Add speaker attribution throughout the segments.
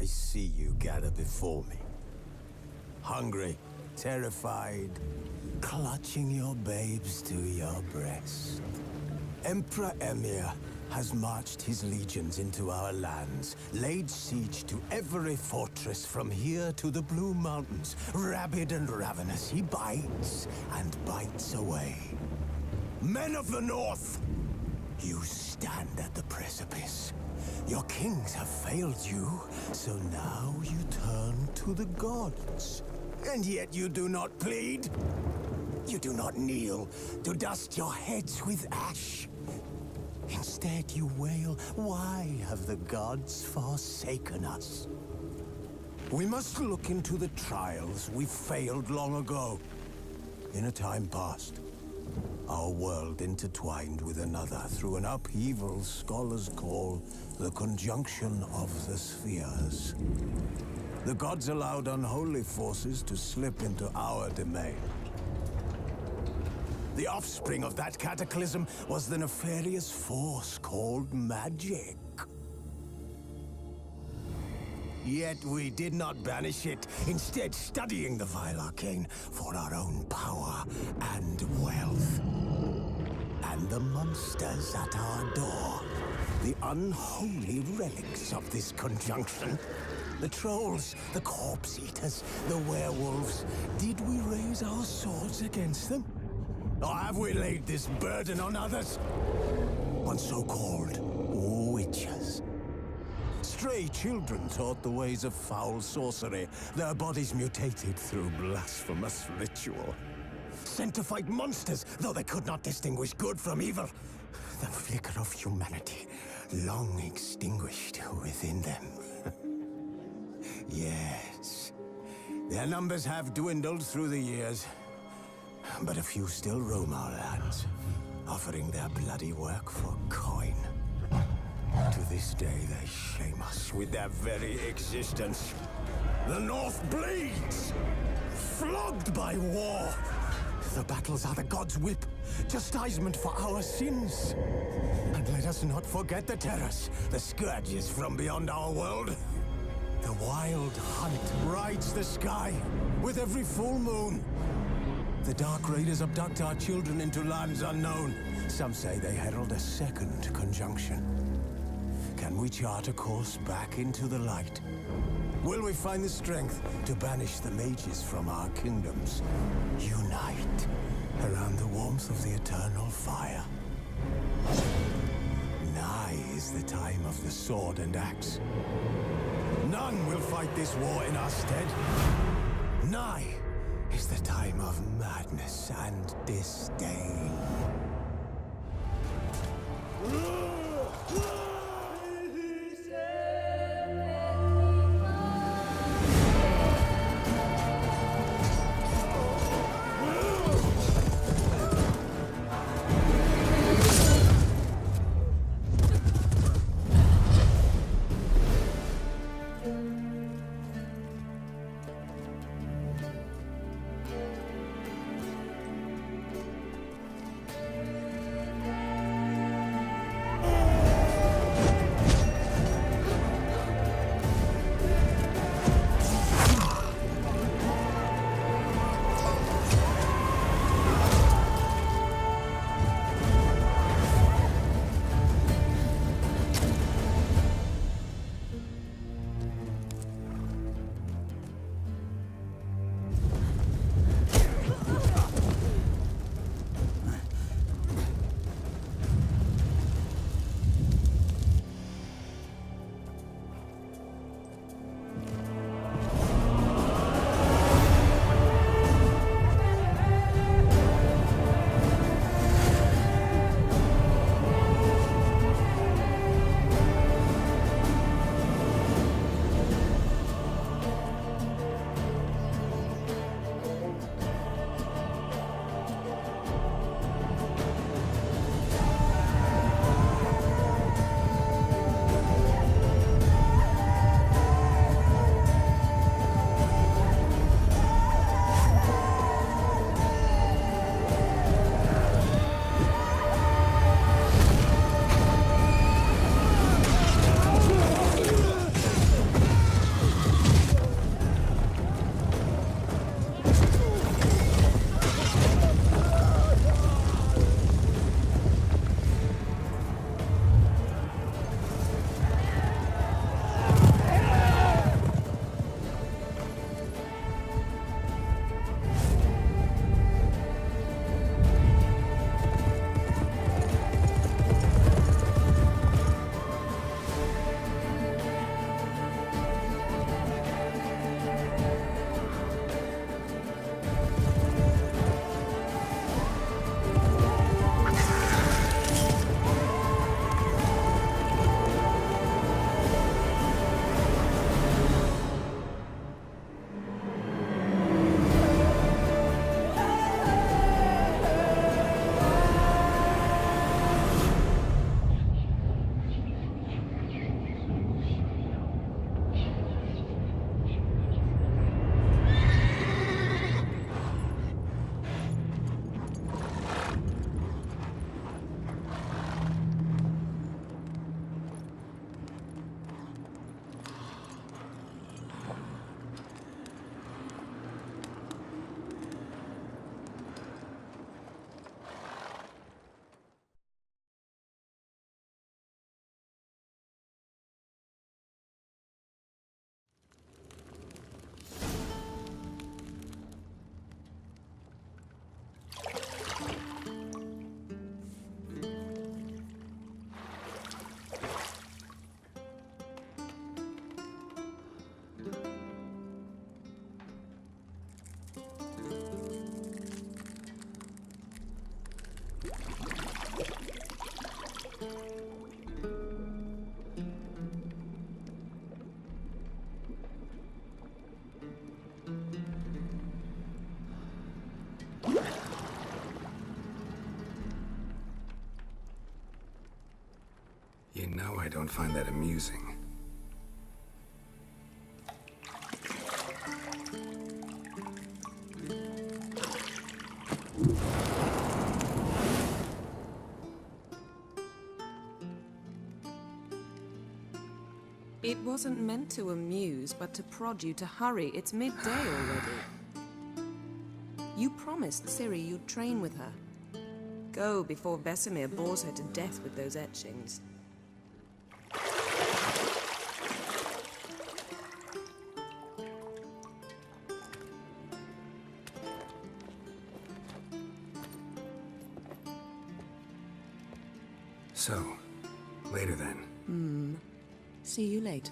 Speaker 1: I see you gather before me. Hungry, terrified, clutching your babes to your breast. Emperor Emir has marched his legions into our lands, laid siege to every fortress from here to the Blue Mountains. Rabid and ravenous, he bites and bites away. Men of the North, you stand at the precipice. Your kings have failed you, so now you turn to the gods. And yet you do not plead. You do not kneel to dust your heads with ash. Instead you wail, why have the gods forsaken us? We must look into the trials we failed long ago. In a time past, our world intertwined with another through an upheaval scholars call the conjunction of the spheres. The gods allowed unholy forces to slip into our domain. The offspring of that cataclysm was the nefarious force called magic. Yet we did not banish it, instead studying the vile arcane for our own power and wealth. And the monsters at our door, the unholy relics of this conjunction. The trolls, the corpse eaters, the werewolves. Did we raise our swords against them? Or have we laid this burden on others? On so-called witches. Stray children taught the ways of foul sorcery, their bodies mutated through blasphemous ritual. Sent to fight monsters, though they could not distinguish good from evil. The flicker of humanity, long extinguished within them. Yes, their numbers have dwindled through the years, but a few still roam our lands, offering their bloody work for coin. To this day, they shame us with their very existence. The North bleeds, flogged by war. The battles are the gods' whip, chastisement for our sins. And let us not forget the terrors, the scourges from beyond our world. The wild hunt rides the sky with every full moon. The Dark Raiders abduct our children into lands unknown. Some say they herald a second conjunction. Can we chart a course back into the light? Will we find the strength to banish the mages from our kingdoms? Unite around the warmth of the eternal fire. Nigh is the time of the sword and axe. None will fight this war in our stead. Nigh is the time of madness and disdain.
Speaker 2: don't find that amusing.
Speaker 3: It wasn't meant to amuse, but to prod you to hurry. It's midday already. You promised Ciri you'd train with her. Go before Vesemir bores her to death with those etchings.
Speaker 2: So, later then.
Speaker 3: See you later.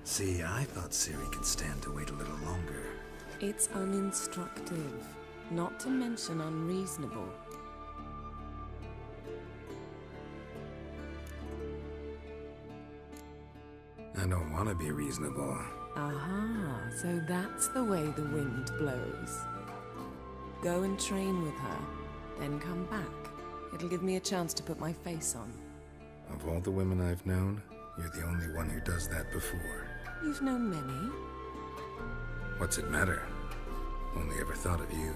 Speaker 2: See, I thought Ciri could stand to wait a little longer.
Speaker 3: It's uninstructive, not to mention unreasonable.
Speaker 2: I don't want to be reasonable.
Speaker 3: Aha, so that's the way the wind blows. Go and train with her, then come back. It'll give me a chance to put my face on.
Speaker 2: Of all the women I've known, you're the only one who does that before.
Speaker 3: You've known many.
Speaker 2: What's it matter? Only ever thought of you.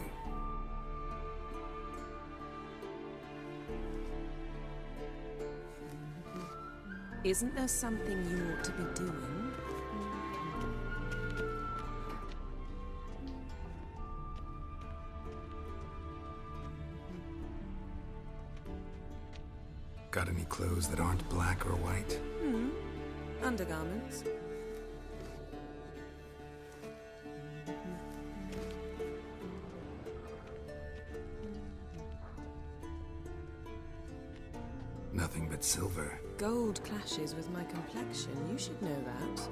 Speaker 3: Isn't there something you ought to be doing?
Speaker 2: Got any clothes that aren't black or white?
Speaker 3: Undergarments.
Speaker 2: Nothing but silver.
Speaker 3: Gold clashes with my complexion. You should know that.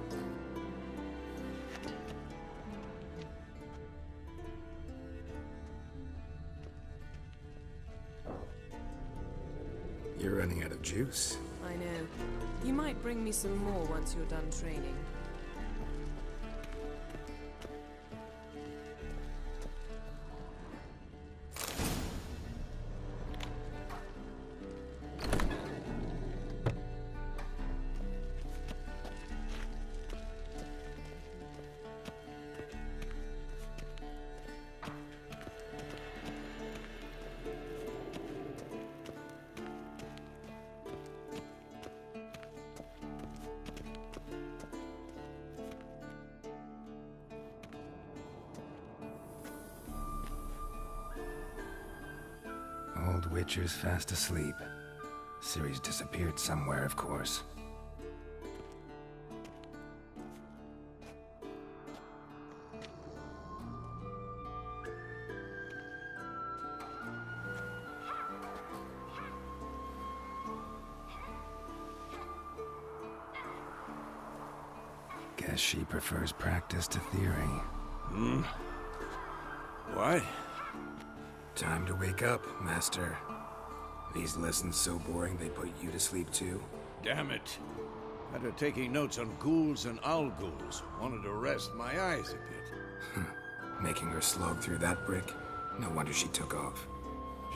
Speaker 2: You're running out of juice.
Speaker 3: I know. You might bring me some more once you're done training.
Speaker 2: Old Witcher's fast asleep. Ciri's disappeared somewhere, of course. Guess she prefers practice to theory.
Speaker 1: What?
Speaker 2: Time to wake up, Master. These lessons so boring they put you to sleep too?
Speaker 4: Damn it. After taking notes on ghouls and owl-ghouls, wanted to rest my eyes a bit.
Speaker 2: Making her slog through that brick? No wonder she took off.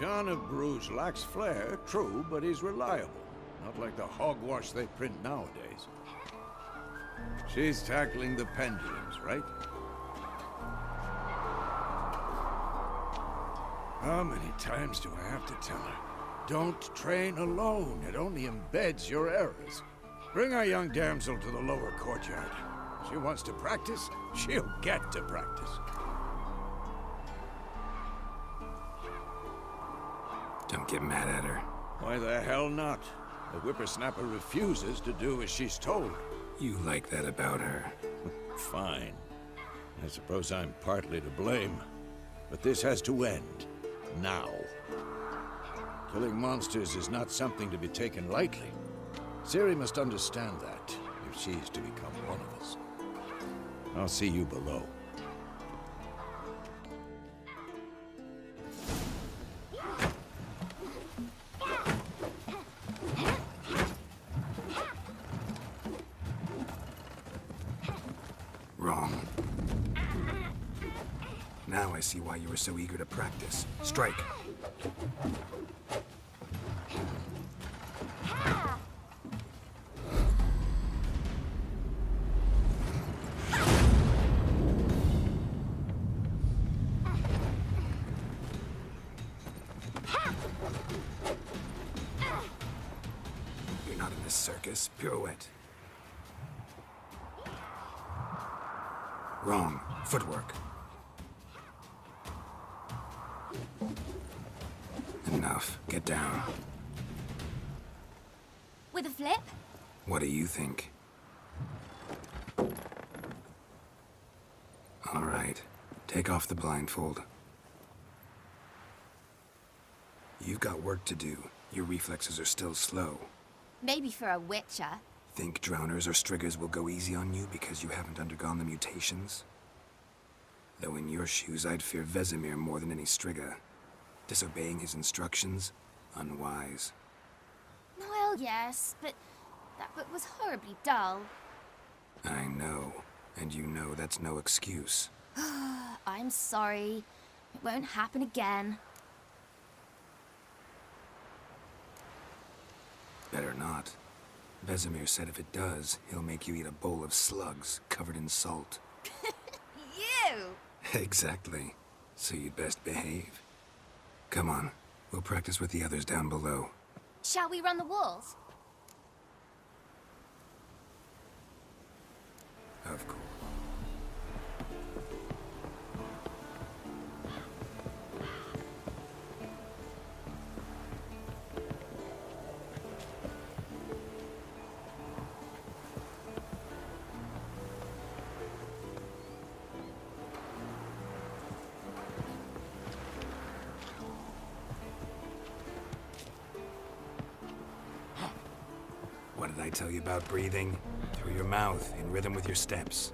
Speaker 4: John of Bruges lacks flair, true, but he's reliable. Not like the hogwash they print nowadays. She's tackling the pendulums, right? How many times do I have to tell her? Don't train alone. It only embeds your errors. Bring our young damsel to the lower courtyard. She wants to practice, she'll get to practice.
Speaker 2: Don't get mad at her.
Speaker 4: Why the hell not? The whippersnapper refuses to do as she's told.
Speaker 2: You like that about her.
Speaker 4: Fine. I suppose I'm partly to blame. But this has to end. Now. Killing monsters is not something to be taken lightly. Ciri must understand that, if she's to become one of us. I'll see you below.
Speaker 2: Wrong. Now I see why you were so eager to practice. Strike. You're not in this circus. Pirouette. Wrong. Footwork. Enough. Get down.
Speaker 5: With a flip?
Speaker 2: What do you think? All right. Take off the blindfold. You've got work to do. Your reflexes are still slow.
Speaker 5: Maybe for a witcher.
Speaker 2: Think drowners or striggers will go easy on you because you haven't undergone the mutations? Though in your shoes, I'd fear Vesemir more than any strigger. Disobeying his instructions? Unwise.
Speaker 5: Well, yes, but that book was horribly dull.
Speaker 2: I know. And you know that's no excuse.
Speaker 5: I'm sorry. It won't happen again.
Speaker 2: Better not. Vesemir said if it does, he'll make you eat a bowl of slugs covered in salt.
Speaker 5: You!
Speaker 2: Exactly. So you'd best behave. Come on. We'll practice with the others down below.
Speaker 5: Shall we run the walls?
Speaker 2: Of course. What did I tell you about breathing? Through your mouth, in rhythm with your steps.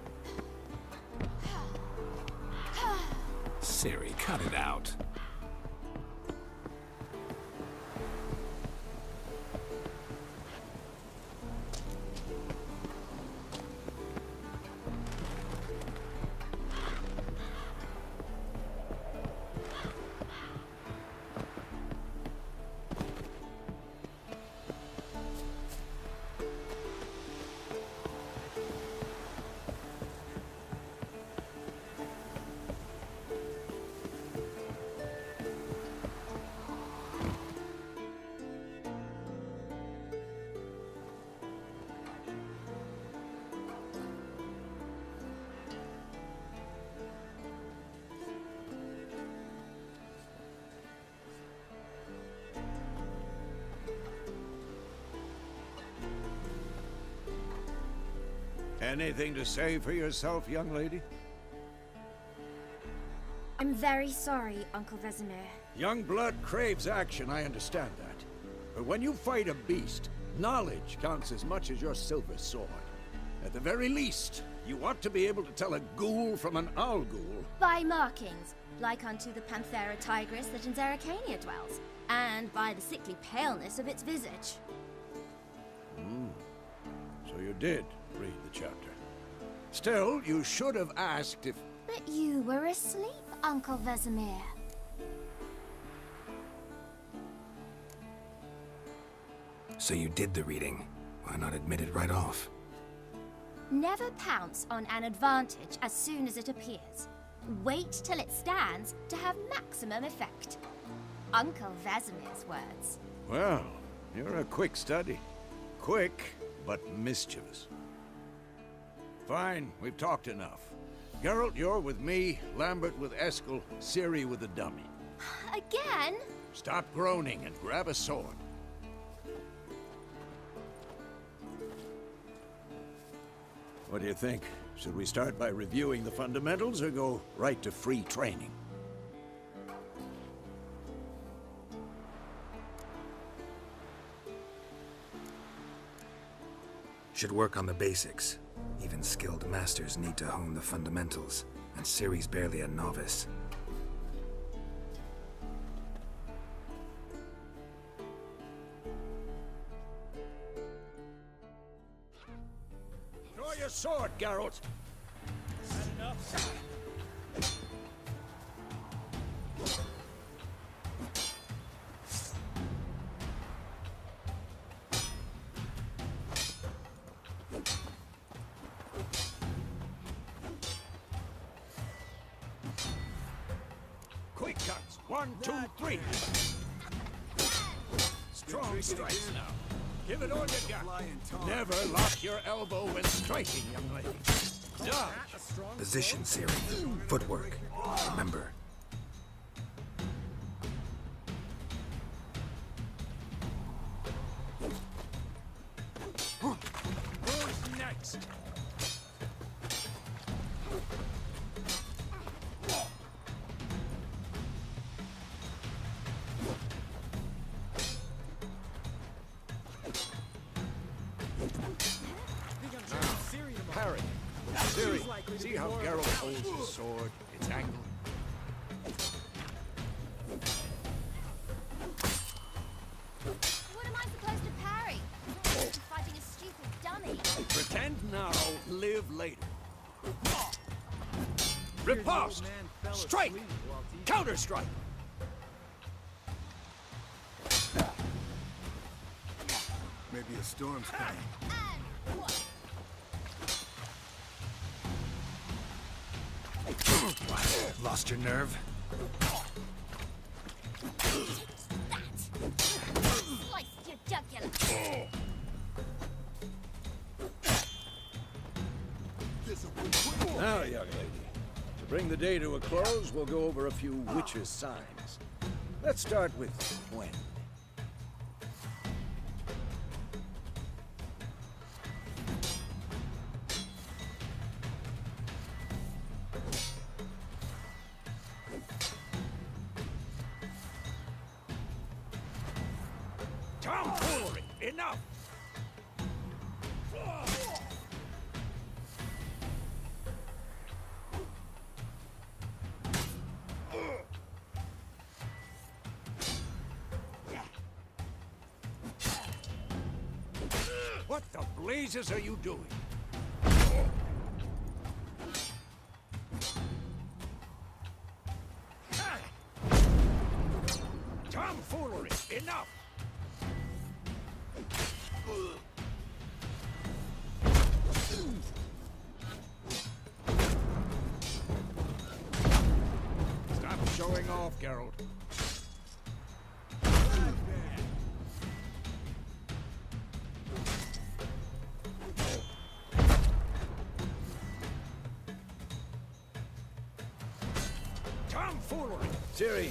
Speaker 2: Ciri, cut it out.
Speaker 4: Anything to say for yourself, young lady?
Speaker 5: I'm very sorry, Uncle Vesemir.
Speaker 4: Young blood craves action, I understand that. But when you fight a beast, knowledge counts as much as your silver sword. At the very least, you ought to be able to tell a ghoul from an owl ghoul.
Speaker 5: By markings, like unto the Panthera tigris that in Zerrikania dwells, and by the sickly paleness of its visage.
Speaker 4: So you did read the chapter. Still, you should have asked if...
Speaker 5: But you were asleep, Uncle Vesemir.
Speaker 2: So you did the reading. Why not admit it right off?
Speaker 5: Never pounce on an advantage as soon as it appears. Wait till it stands to have maximum effect. Uncle Vesemir's words.
Speaker 4: Well, you're a quick study. Quick, but mischievous. Fine, we've talked enough. Geralt, you're with me, Lambert with Eskel, Ciri with the dummy.
Speaker 5: Again?
Speaker 4: Stop groaning and grab a sword. What do you think? Should we start by reviewing the fundamentals or go right to free training?
Speaker 2: Should work on the basics. Even skilled masters need to hone the fundamentals, and Ciri's barely a novice.
Speaker 4: Draw your sword, Geralt! Quick cuts! 1, 2, 3! Strong strikes now. Give it all you got. Never lock your elbow when striking, young lady. Dodge!
Speaker 2: Position, Ciri. Footwork. Remember.
Speaker 4: Who's next? Parry. Ciri, see how Geralt holds his sword, its angle?
Speaker 5: What am I supposed to parry? I'm fighting a stupid dummy.
Speaker 4: Pretend now, live later. Riposte! Strike! Counter-strike!
Speaker 1: Maybe a storm's coming.
Speaker 5: And what?
Speaker 2: Lost your nerve?
Speaker 5: Slice your jugular.
Speaker 4: Now, young lady, to bring the day to a close, we'll go over a few witches' signs. Let's start with when. Tomfoolery! Enough! What the blazes are you doing? Tomfoolery! Enough! Stop showing off, Geralt. Tomfoolery! Ciri,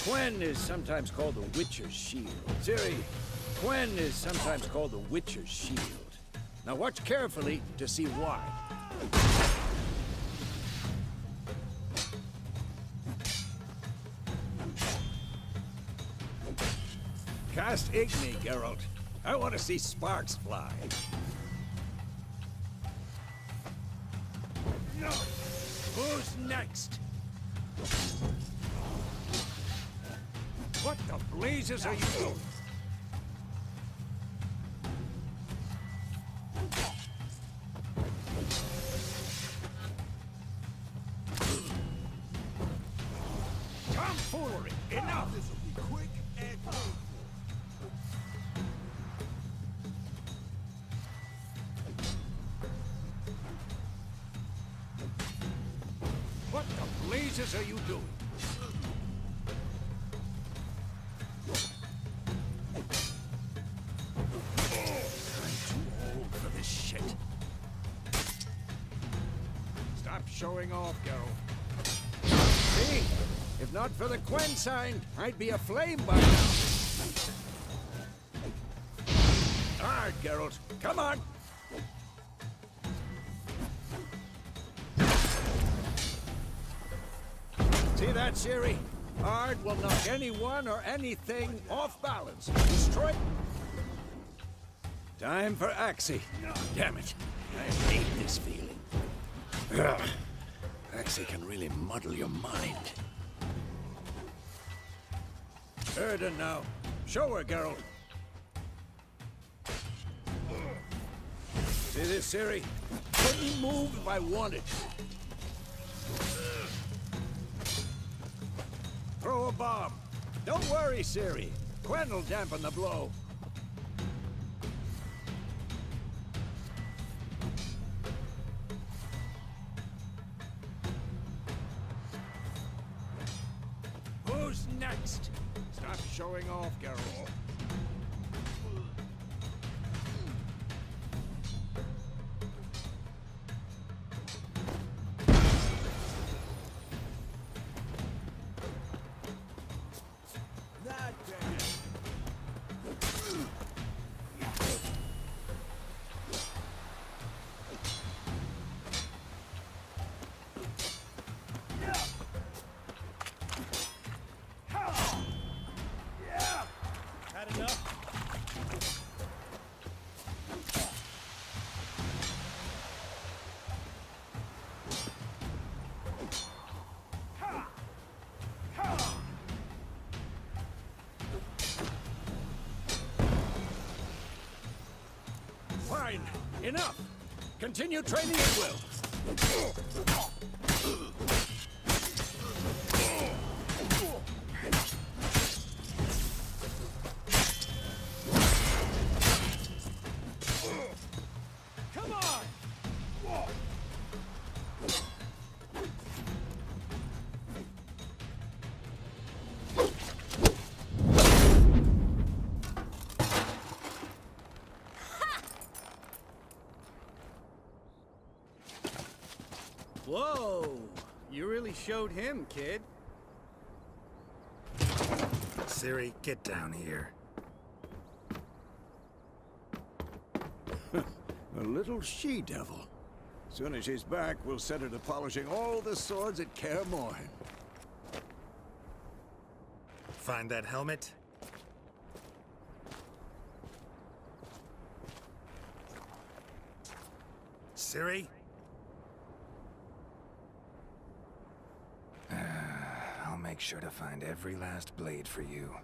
Speaker 4: Quen is sometimes called the Witcher's Shield. Ciri, Quen is sometimes called the Witcher's Shield. Now watch carefully to see why. Cast Igni, Geralt. I want to see sparks fly. No! Who's next? What the blazes are you doing? Tomfoolery! Enough! This'll be quick and painful. Jesus are you doing? I'm too old for this shit. Stop showing off, Geralt. See? If not for the Quen sign, I'd be aflame by now. Hard, Geralt. Come on! See that, Ciri? Hard will knock anyone or anything off balance. Destroy... Time for Axie. Damn it. I hate this feeling. Ugh. Axie can really muddle your mind. Erden now. Show her, Geralt. See this, Ciri? Couldn't move if I wanted. Throw a bomb. Don't worry, Ciri. Quen will dampen the blow. Who's next? Stop showing off, Geralt. Fine. Enough. Continue training at will. Come on!
Speaker 6: Whoa! You really showed him, kid.
Speaker 2: Ciri, get down here.
Speaker 4: A little she-devil. Soon as she's back, we'll set her to polishing all the swords at Kaer Morhen.
Speaker 2: Find that helmet? Ciri? I'll make sure to find every last blade for you.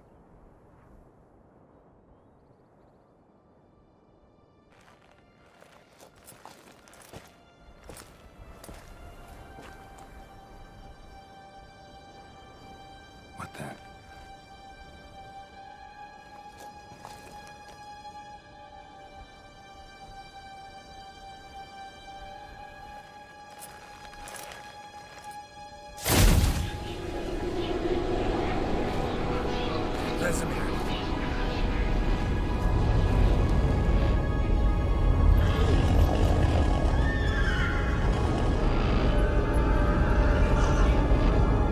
Speaker 2: What the? Vesemir.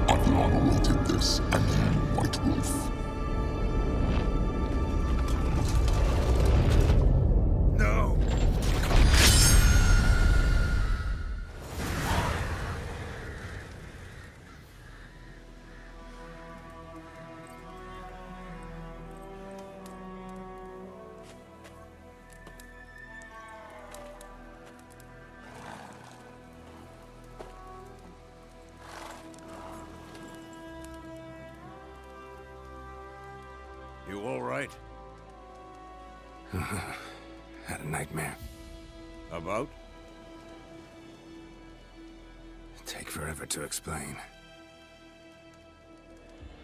Speaker 7: I've long awaited this, and then White Wolf.
Speaker 2: No!
Speaker 4: You all right?
Speaker 2: Had a nightmare.
Speaker 4: About?
Speaker 2: Take forever to explain.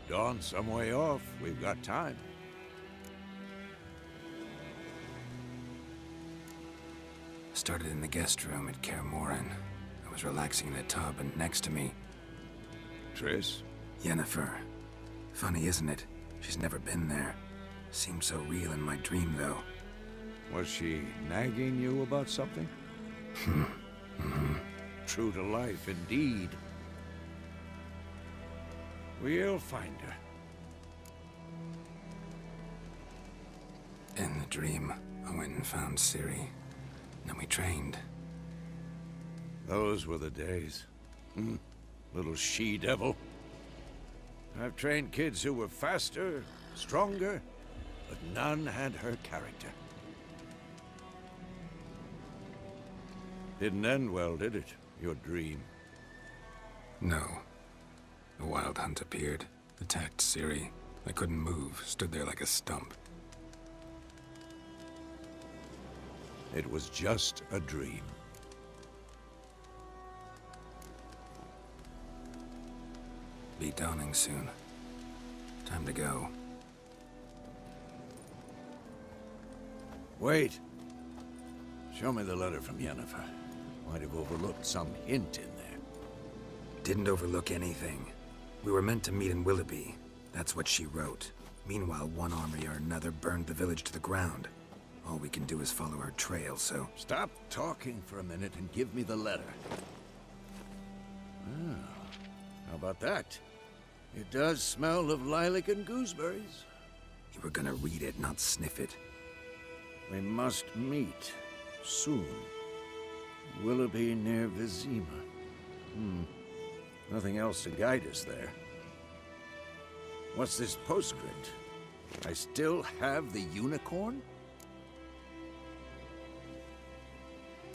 Speaker 4: Dawn's some way off. We've got time.
Speaker 2: Started in the guest room at Kaer Morhen. I was relaxing in a tub, and next to me...
Speaker 4: Triss?
Speaker 2: Yennefer. Funny, isn't it? She's never been there. Seemed so real in my dream, though.
Speaker 4: Was she nagging you about something? True to life, indeed. We'll find her.
Speaker 2: In the dream, I went and found Ciri. Then we trained.
Speaker 4: Those were the days. Little she-devil. I've trained kids who were faster, stronger, but none had her character. Didn't end well, did it? Your dream?
Speaker 2: No. A wild hunt appeared, attacked Ciri. I couldn't move, stood there like a stump.
Speaker 4: It was just a dream.
Speaker 2: Be dawning soon. Time to go.
Speaker 4: Wait. Show me the letter from Yennefer. Might have overlooked some hint in there.
Speaker 2: Didn't overlook anything. We were meant to meet in Willoughby. That's what she wrote. Meanwhile, one army or another burned the village to the ground. All we can do is follow her trail, so...
Speaker 4: Stop talking for a minute and give me the letter. How about that? It does smell of lilac and gooseberries.
Speaker 2: You were gonna read it, not sniff it.
Speaker 4: We must meet. Soon. Willoughby near Vizima. Nothing else to guide us there. What's this postscript? I still have the unicorn?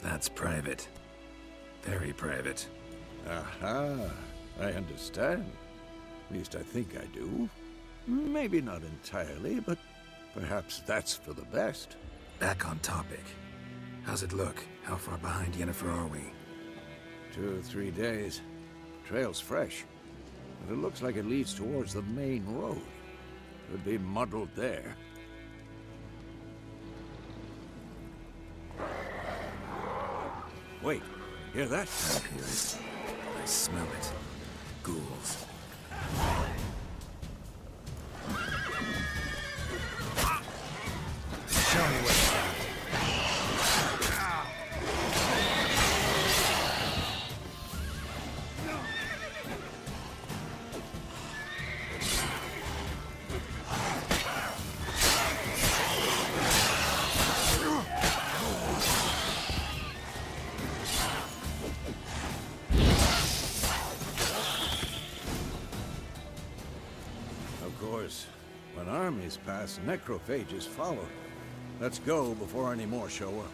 Speaker 2: That's private. Very private.
Speaker 4: Aha, I understand. At least I think I do. Maybe not entirely, but perhaps that's for the best.
Speaker 2: Back on topic. How's it look? How far behind Yennefer are we?
Speaker 4: 2 or 3 days. Trail's fresh, but it looks like it leads towards the main road. Could be muddled there. Wait, hear that?
Speaker 2: I hear it. I smell it. Ghouls.
Speaker 6: Show me what's up.
Speaker 4: Of course, when armies pass, necrophages follow. Let's go before any more show up.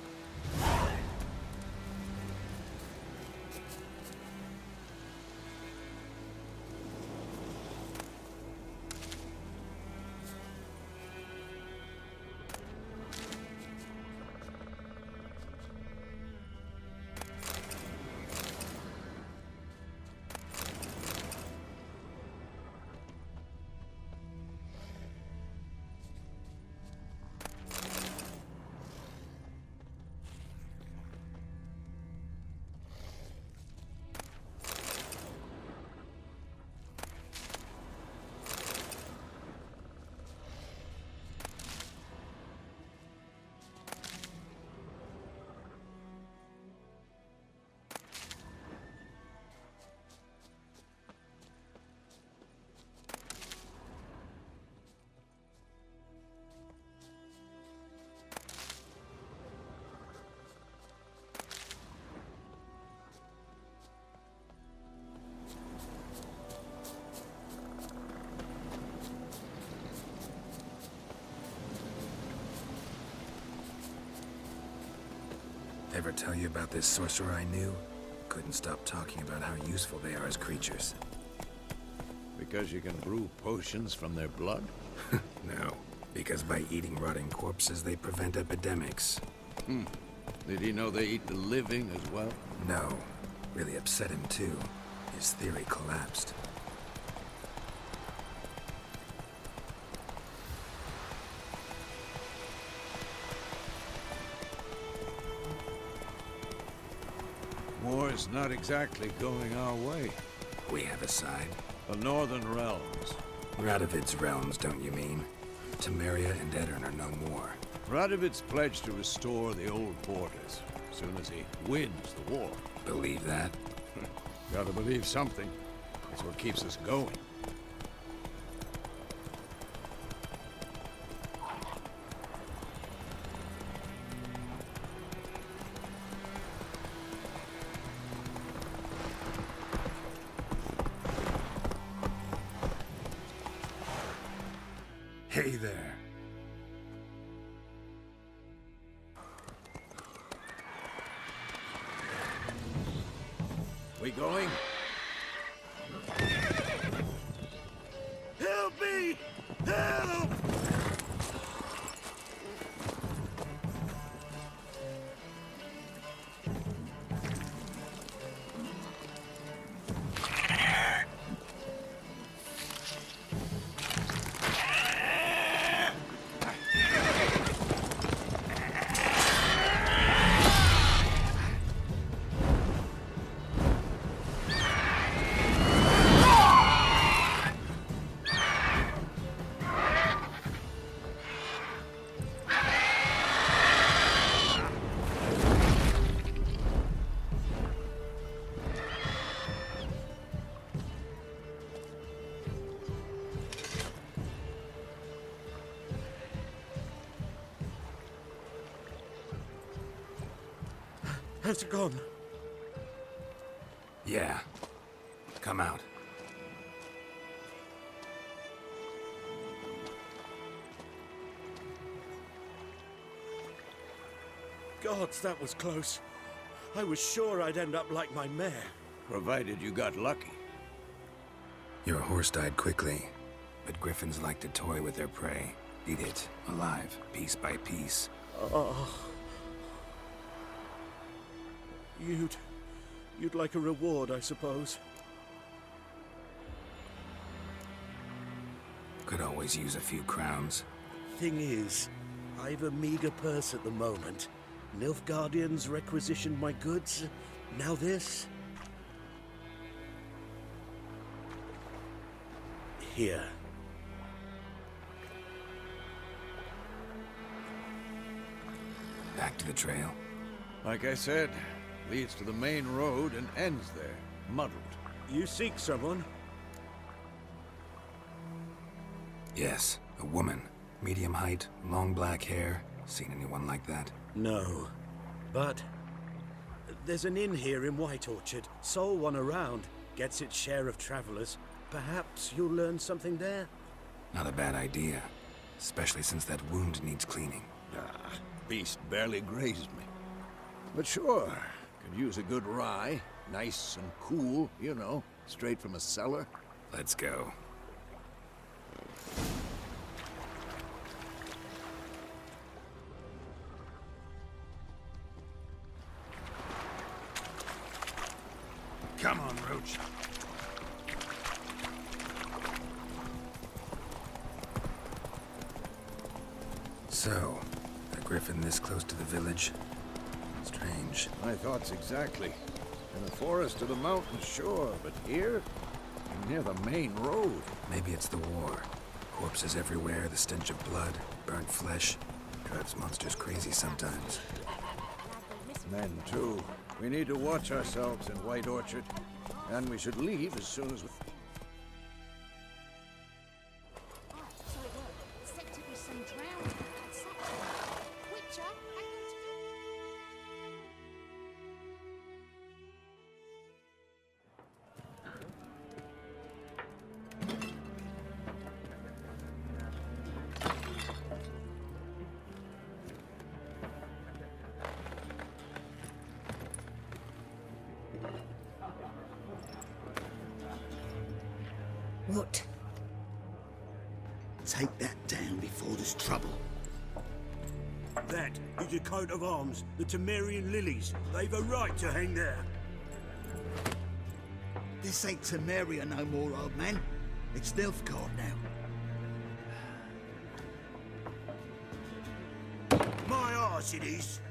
Speaker 2: Ever tell you about this sorcerer I knew? Couldn't stop talking about how useful they are as creatures.
Speaker 4: Because you can brew potions from their blood?
Speaker 2: No, because by eating rotting corpses, they prevent epidemics.
Speaker 4: Did he know they eat the living as well?
Speaker 2: No, really upset him too. His theory collapsed.
Speaker 4: War's not exactly going our way.
Speaker 2: We have a side.
Speaker 4: The Northern Realms.
Speaker 2: Radovid's realms, don't you mean? Temeria and Edirn are no more.
Speaker 4: Radovid's pledged to restore the old borders as soon as he wins the war.
Speaker 2: Believe that?
Speaker 4: Gotta believe something. That's what keeps us going.
Speaker 2: Hey there.
Speaker 4: We going?
Speaker 1: Help me! Help!
Speaker 8: Has it gone?
Speaker 2: Yeah. Come out.
Speaker 8: Gods, that was close. I was sure I'd end up like my mare.
Speaker 4: Provided you got lucky.
Speaker 2: Your horse died quickly, but griffins like to toy with their prey. Eat it, alive, piece by piece.
Speaker 8: Oh. You'd like a reward, I suppose.
Speaker 2: Could always use a few crowns.
Speaker 8: Thing is, I've a meager purse at the moment. Nilfgaardians requisitioned my goods. Now this. Here.
Speaker 2: Back to the trail.
Speaker 4: Like I said, leads to the main road and ends there, muddled.
Speaker 8: You seek someone?
Speaker 2: Yes, a woman. Medium height, long black hair. Seen anyone like that?
Speaker 8: No. But there's an inn here in White Orchard. Sole one around. Gets its share of travelers. Perhaps you'll learn something there?
Speaker 2: Not a bad idea. Especially since that wound needs cleaning.
Speaker 4: Beast barely grazed me. But sure, could use a good rye. Nice and cool, you know, straight from a cellar.
Speaker 2: Let's go.
Speaker 4: Come on, Roach.
Speaker 2: So, a griffin this close to the village? Strange.
Speaker 4: My thoughts exactly. In the forest or the mountain, sure, but here? Near the main road.
Speaker 2: Maybe it's the war. Corpses everywhere, the stench of blood, burnt flesh. Drives monsters crazy sometimes.
Speaker 4: Men, too. We need to watch ourselves in White Orchard. And we should leave as soon as we...
Speaker 9: What?
Speaker 10: Take that down before there's trouble.
Speaker 8: That is a coat of arms, the Temerian lilies. They've a right to hang there.
Speaker 10: This ain't Temeria no more, old man. It's Nilfgaard now.
Speaker 8: My arse it is.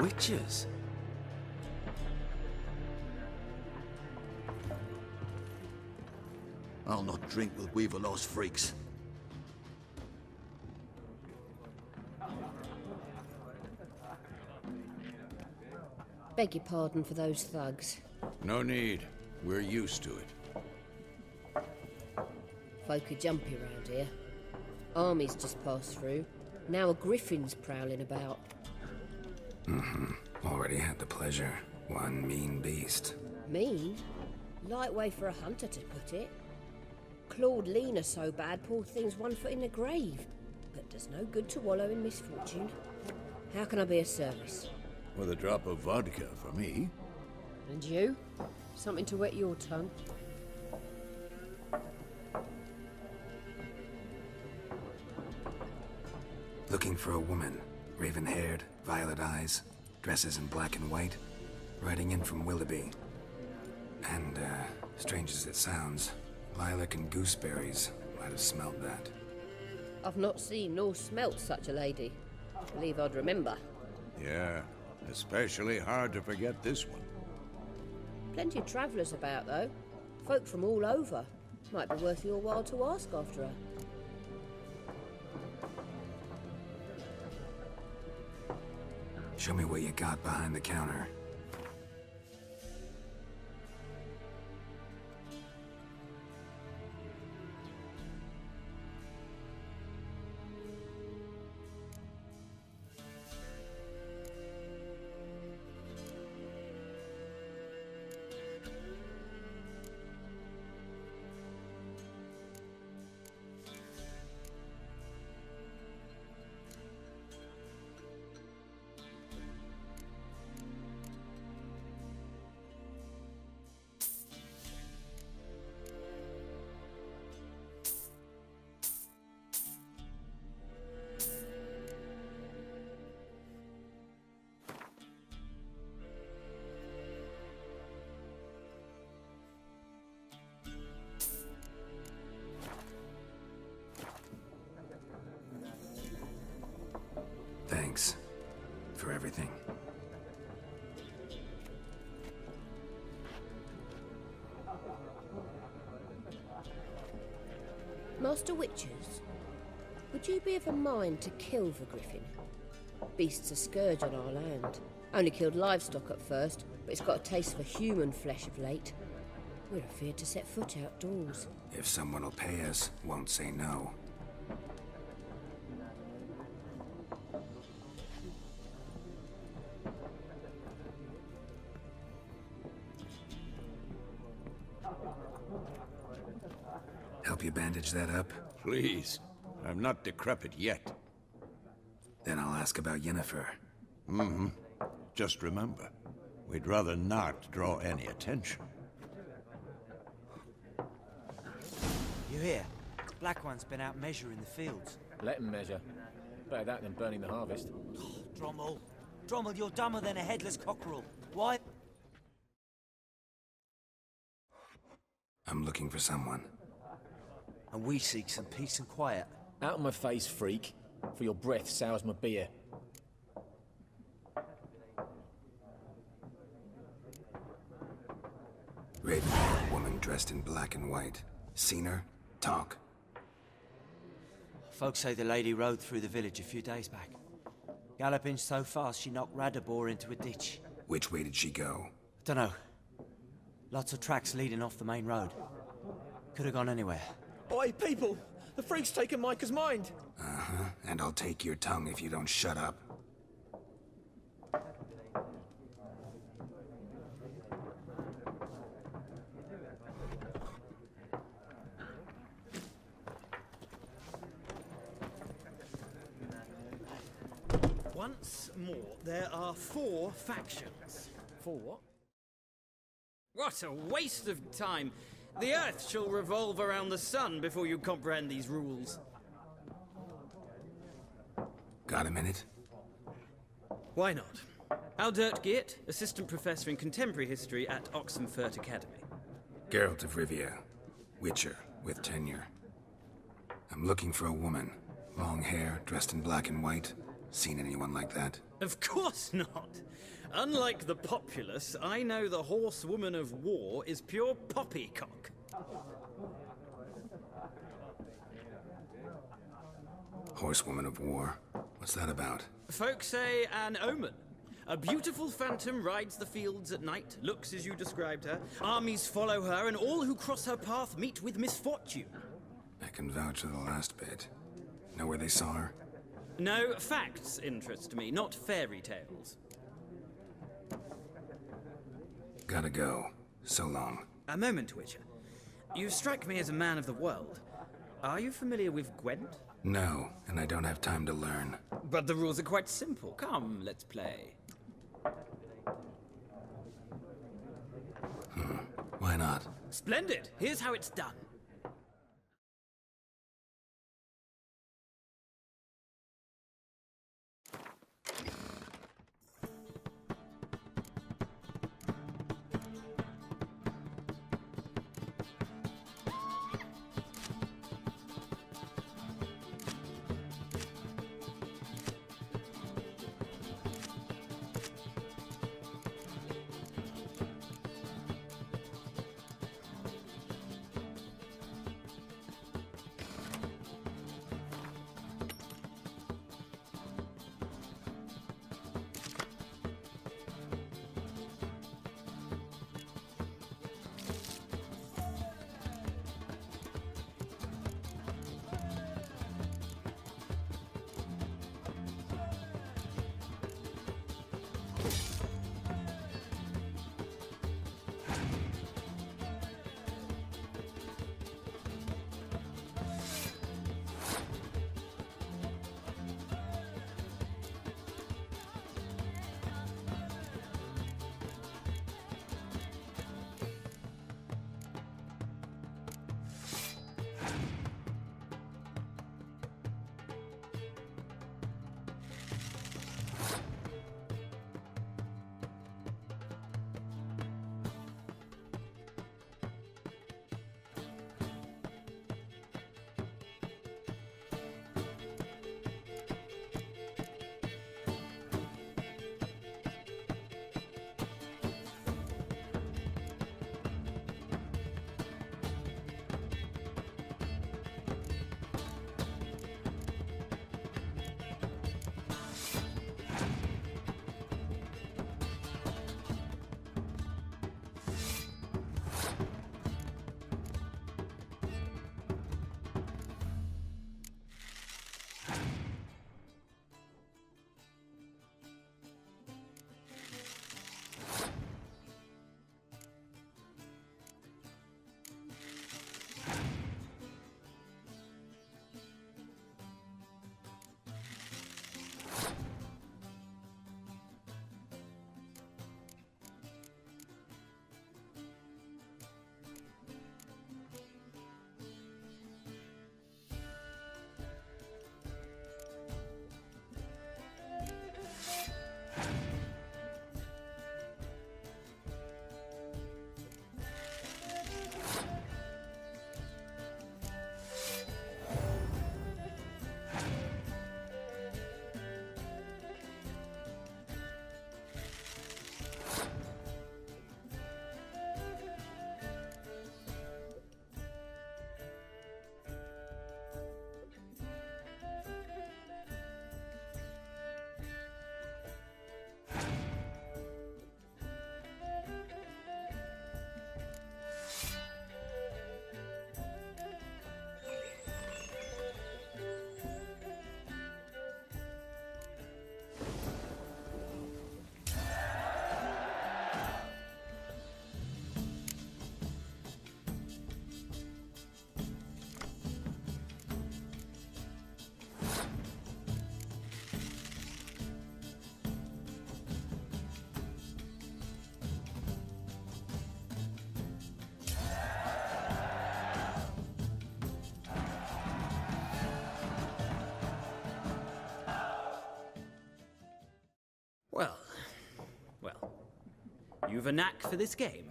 Speaker 2: Witches?
Speaker 10: I'll not drink with Weaver-lost freaks.
Speaker 9: Beg your pardon for those thugs.
Speaker 4: No need. We're used to it.
Speaker 9: Folk are jumpy round here. Armies just passed through. Now a griffin's prowling about.
Speaker 2: Already had the pleasure. One mean beast.
Speaker 9: Mean? Light way for a hunter to put it. Clawed Lena so bad, poor thing's 1 foot in the grave. But does no good to wallow in misfortune. How can I be of service?
Speaker 4: With a drop of vodka for me.
Speaker 9: And you? Something to wet your tongue?
Speaker 2: Looking for a woman. Raven-haired, violet eyes, dresses in black and white. Riding in from Willoughby. And, strange as it sounds, lilac and gooseberries might have smelled that.
Speaker 9: I've not seen nor smelt such a lady. Believe I'd remember.
Speaker 4: Yeah, especially hard to forget this one.
Speaker 9: Plenty of travellers about, though. Folk from all over. Might be worth your while to ask after her.
Speaker 2: Show me what you got behind the counter. Thanks for everything.
Speaker 9: Master Witches, would you be of a mind to kill the griffin? Beast's a scourge on our land. Only killed livestock at first, but it's got a taste for human flesh of late. We're afeard to set foot outdoors.
Speaker 2: If someone will pay us, won't say no. Help you bandage that up?
Speaker 4: Please. I'm not decrepit yet.
Speaker 2: Then I'll ask about Yennefer.
Speaker 4: Just remember, we'd rather not draw any attention.
Speaker 11: You hear? Black One's been out measuring the fields.
Speaker 12: Let him measure. Better that than burning the harvest.
Speaker 11: Drommel. Drommel, you're dumber than a headless cockerel. Why?
Speaker 2: I'm looking for someone.
Speaker 11: And we seek some peace and quiet.
Speaker 12: Out of my face, freak. For your breath sours my beer.
Speaker 2: Raven-haired woman dressed in black and white. Seen her? Talk.
Speaker 11: Folks say the lady rode through the village a few days back. Galloping so fast she knocked Radabor into a ditch.
Speaker 2: Which way did she go?
Speaker 11: Dunno. Lots of tracks leading off the main road. Could have gone anywhere.
Speaker 12: Oi, people! The freak's taken Micah's mind!
Speaker 2: Uh-huh. And I'll take your tongue if you don't shut up.
Speaker 8: Once more, there are 4 factions.
Speaker 12: 4 what?
Speaker 6: What a waste of time! The Earth shall revolve around the sun before you comprehend these rules.
Speaker 2: Got a minute?
Speaker 6: Why not? Aldert Geert, Assistant Professor in Contemporary History at Oxenfurt Academy.
Speaker 2: Geralt of Rivia. Witcher, with tenure. I'm looking for a woman. Long hair, dressed in black and white. Seen anyone like that?
Speaker 6: Of course not. Unlike the populace, I know the horsewoman of war is pure poppycock.
Speaker 2: Horsewoman of war? What's that about?
Speaker 6: Folk say an omen. A beautiful phantom rides the fields at night, looks as you described her. Armies follow her, and all who cross her path meet with misfortune.
Speaker 2: I can vouch for the last bit. Know where they saw her?
Speaker 6: No, facts interest me, not fairy tales.
Speaker 2: Gotta go. So long.
Speaker 6: A moment, Witcher. You strike me as a man of the world. Are you familiar with Gwent?
Speaker 2: No, and I don't have time to learn.
Speaker 6: But the rules are quite simple. Come, let's play.
Speaker 2: Why not?
Speaker 6: Splendid! Here's how it's done. Well, you've a knack for this game.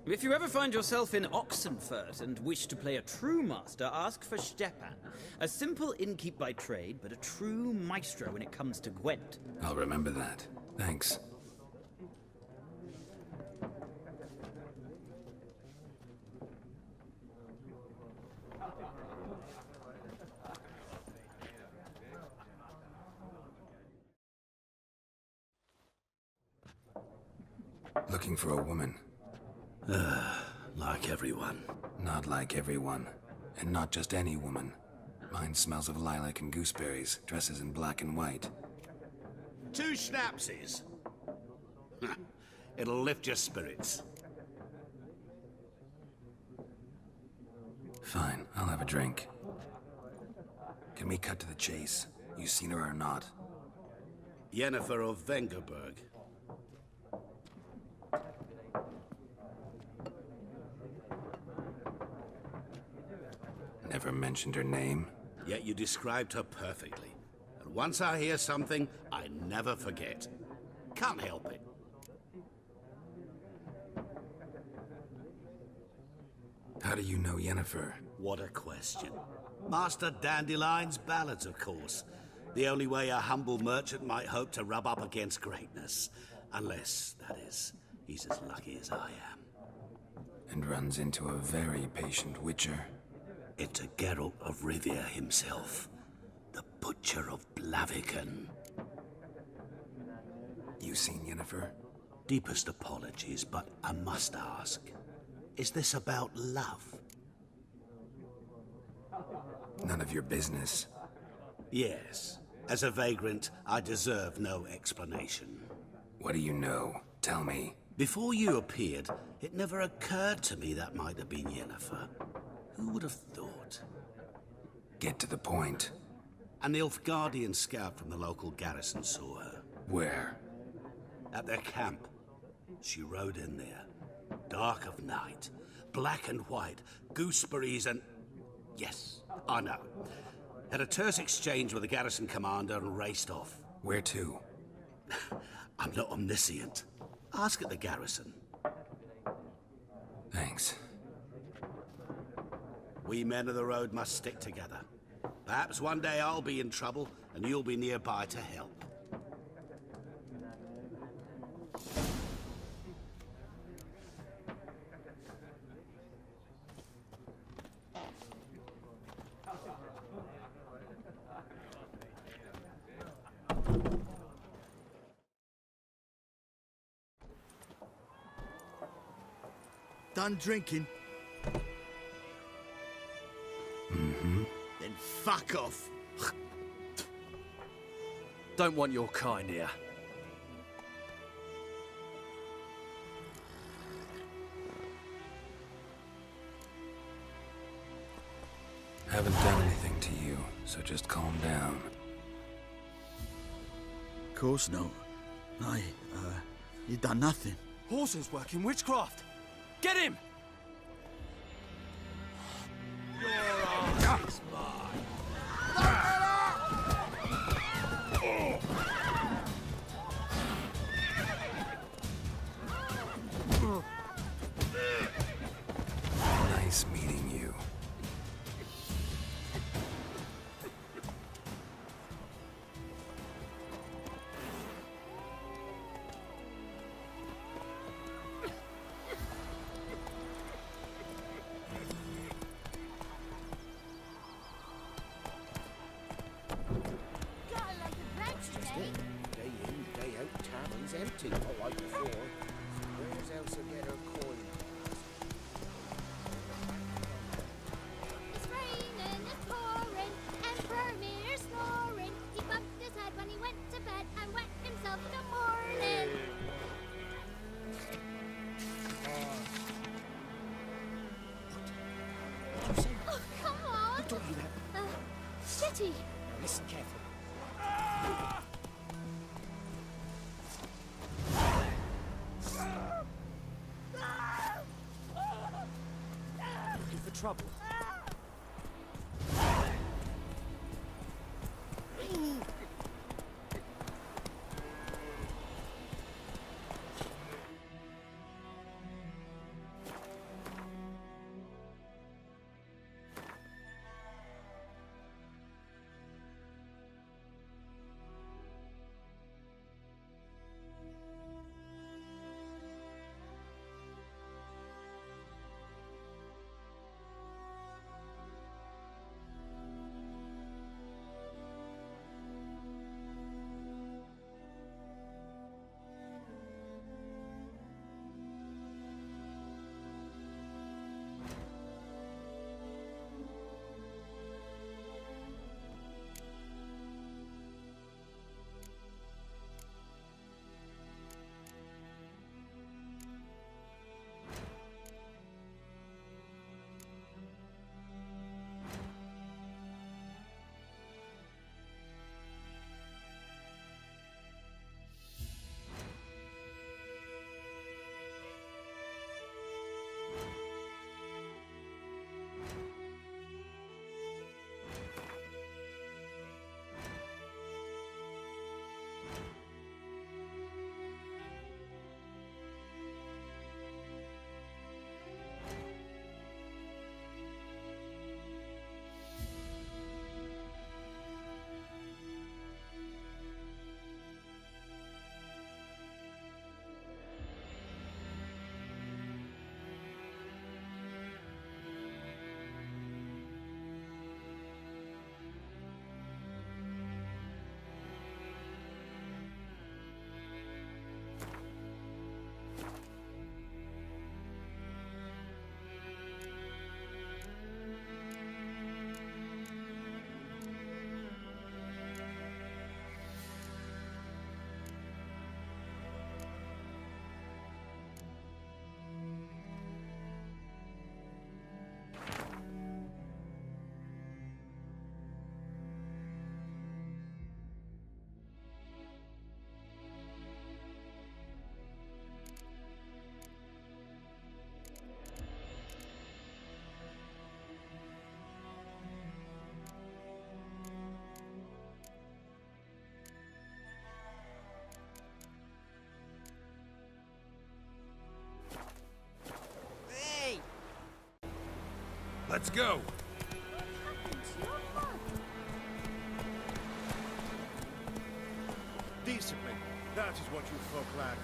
Speaker 6: If you ever find yourself in Oxenfurt and wish to play a true master, ask for Stepan. A simple innkeep by trade, but a true maestro when it comes to Gwent.
Speaker 2: I'll remember that. Thanks. Looking for a woman.
Speaker 8: Like everyone.
Speaker 2: Not like everyone. And not just any woman. Mine smells of lilac and gooseberries, dresses in black and white.
Speaker 10: 2 schnapsies. It'll lift your spirits.
Speaker 2: Fine, I'll have a drink. Can we cut to the chase? You seen her or not?
Speaker 10: Yennefer of Vengerberg.
Speaker 2: Never mentioned her name.
Speaker 10: Yet you described her perfectly. And once I hear something, I never forget. Can't help it.
Speaker 2: How do you know Yennefer?
Speaker 10: What a question. Master Dandelion's ballads, of course. The only way a humble merchant might hope to rub up against greatness. Unless, that is, he's as lucky as I am.
Speaker 2: And runs into a very patient witcher.
Speaker 10: It's a Geralt of Rivia himself. The Butcher of Blaviken.
Speaker 2: You seen Yennefer?
Speaker 10: Deepest apologies, but I must ask. Is this about love?
Speaker 2: None of your business.
Speaker 10: Yes. As a vagrant, I deserve no explanation.
Speaker 2: What do you know? Tell me.
Speaker 10: Before you appeared, it never occurred to me that might have been Yennefer. Who would have thought?
Speaker 2: Get to the point.
Speaker 10: An Nilfgaardian scout from the local garrison saw her.
Speaker 2: Where?
Speaker 10: At their camp. She rode in there. Dark of night. Black and white. Gooseberries and... Yes, I know. Had a terse exchange with the garrison commander and raced off.
Speaker 2: Where to?
Speaker 10: I'm not omniscient. Ask at the garrison.
Speaker 2: Thanks.
Speaker 10: We men of the road must stick together. Perhaps one day I'll be in trouble and you'll be nearby to help.
Speaker 13: Done drinking?
Speaker 2: Mm-hmm.
Speaker 13: Then fuck off.
Speaker 14: Don't want your kind here.
Speaker 2: Haven't done anything to you, so just calm down.
Speaker 13: Of course not. You done nothing.
Speaker 14: Horses working witchcraft! Get him!
Speaker 2: Nice meeting you.
Speaker 15: Day in, day out, tavern's empty, not like before. Where's else to get her coin?
Speaker 5: It's raining, it's pouring, and Vermeer's snoring. He bumped his head when he went to bed and wet himself in the morning. Oh, come on!
Speaker 15: Who told you that?
Speaker 5: Jetty!
Speaker 15: Now listen carefully.
Speaker 14: Looking for trouble?
Speaker 2: Let's go!
Speaker 16: Discipline. That is what you folk lack.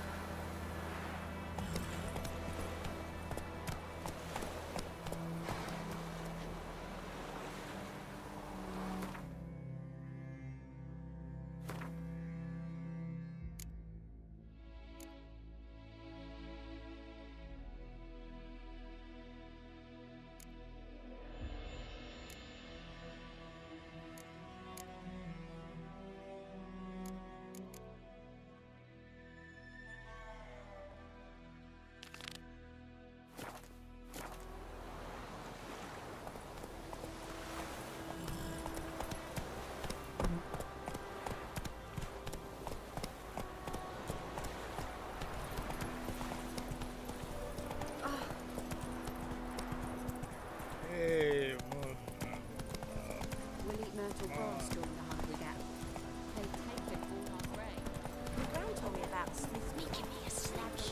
Speaker 17: We'll eat myrtle grass during the hunt we get. They take it all our grain. My gran told me about Smith making me a slash.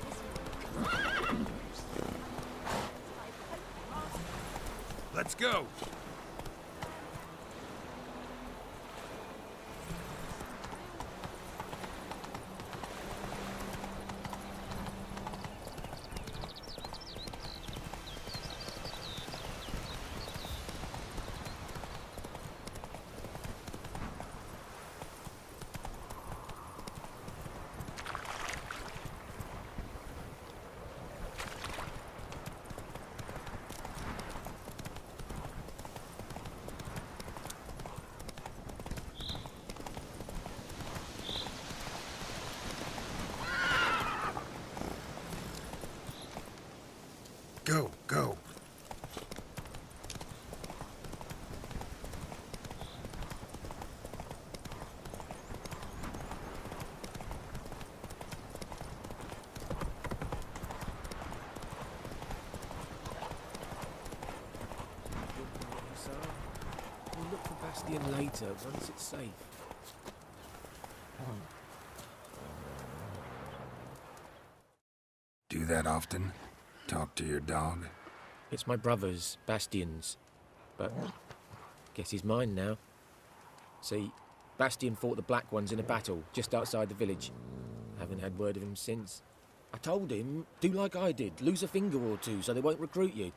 Speaker 2: Let's go! Go, go.
Speaker 15: We'll look for Bastion later, once it's safe.
Speaker 2: Do that often? Talk to your dog?
Speaker 15: It's my brother's, Bastion's. But guess he's mine now. See, Bastion fought the Black Ones in a battle just outside the village. Haven't had word of him since. I told him, do like I did, lose a finger or two so they won't recruit you.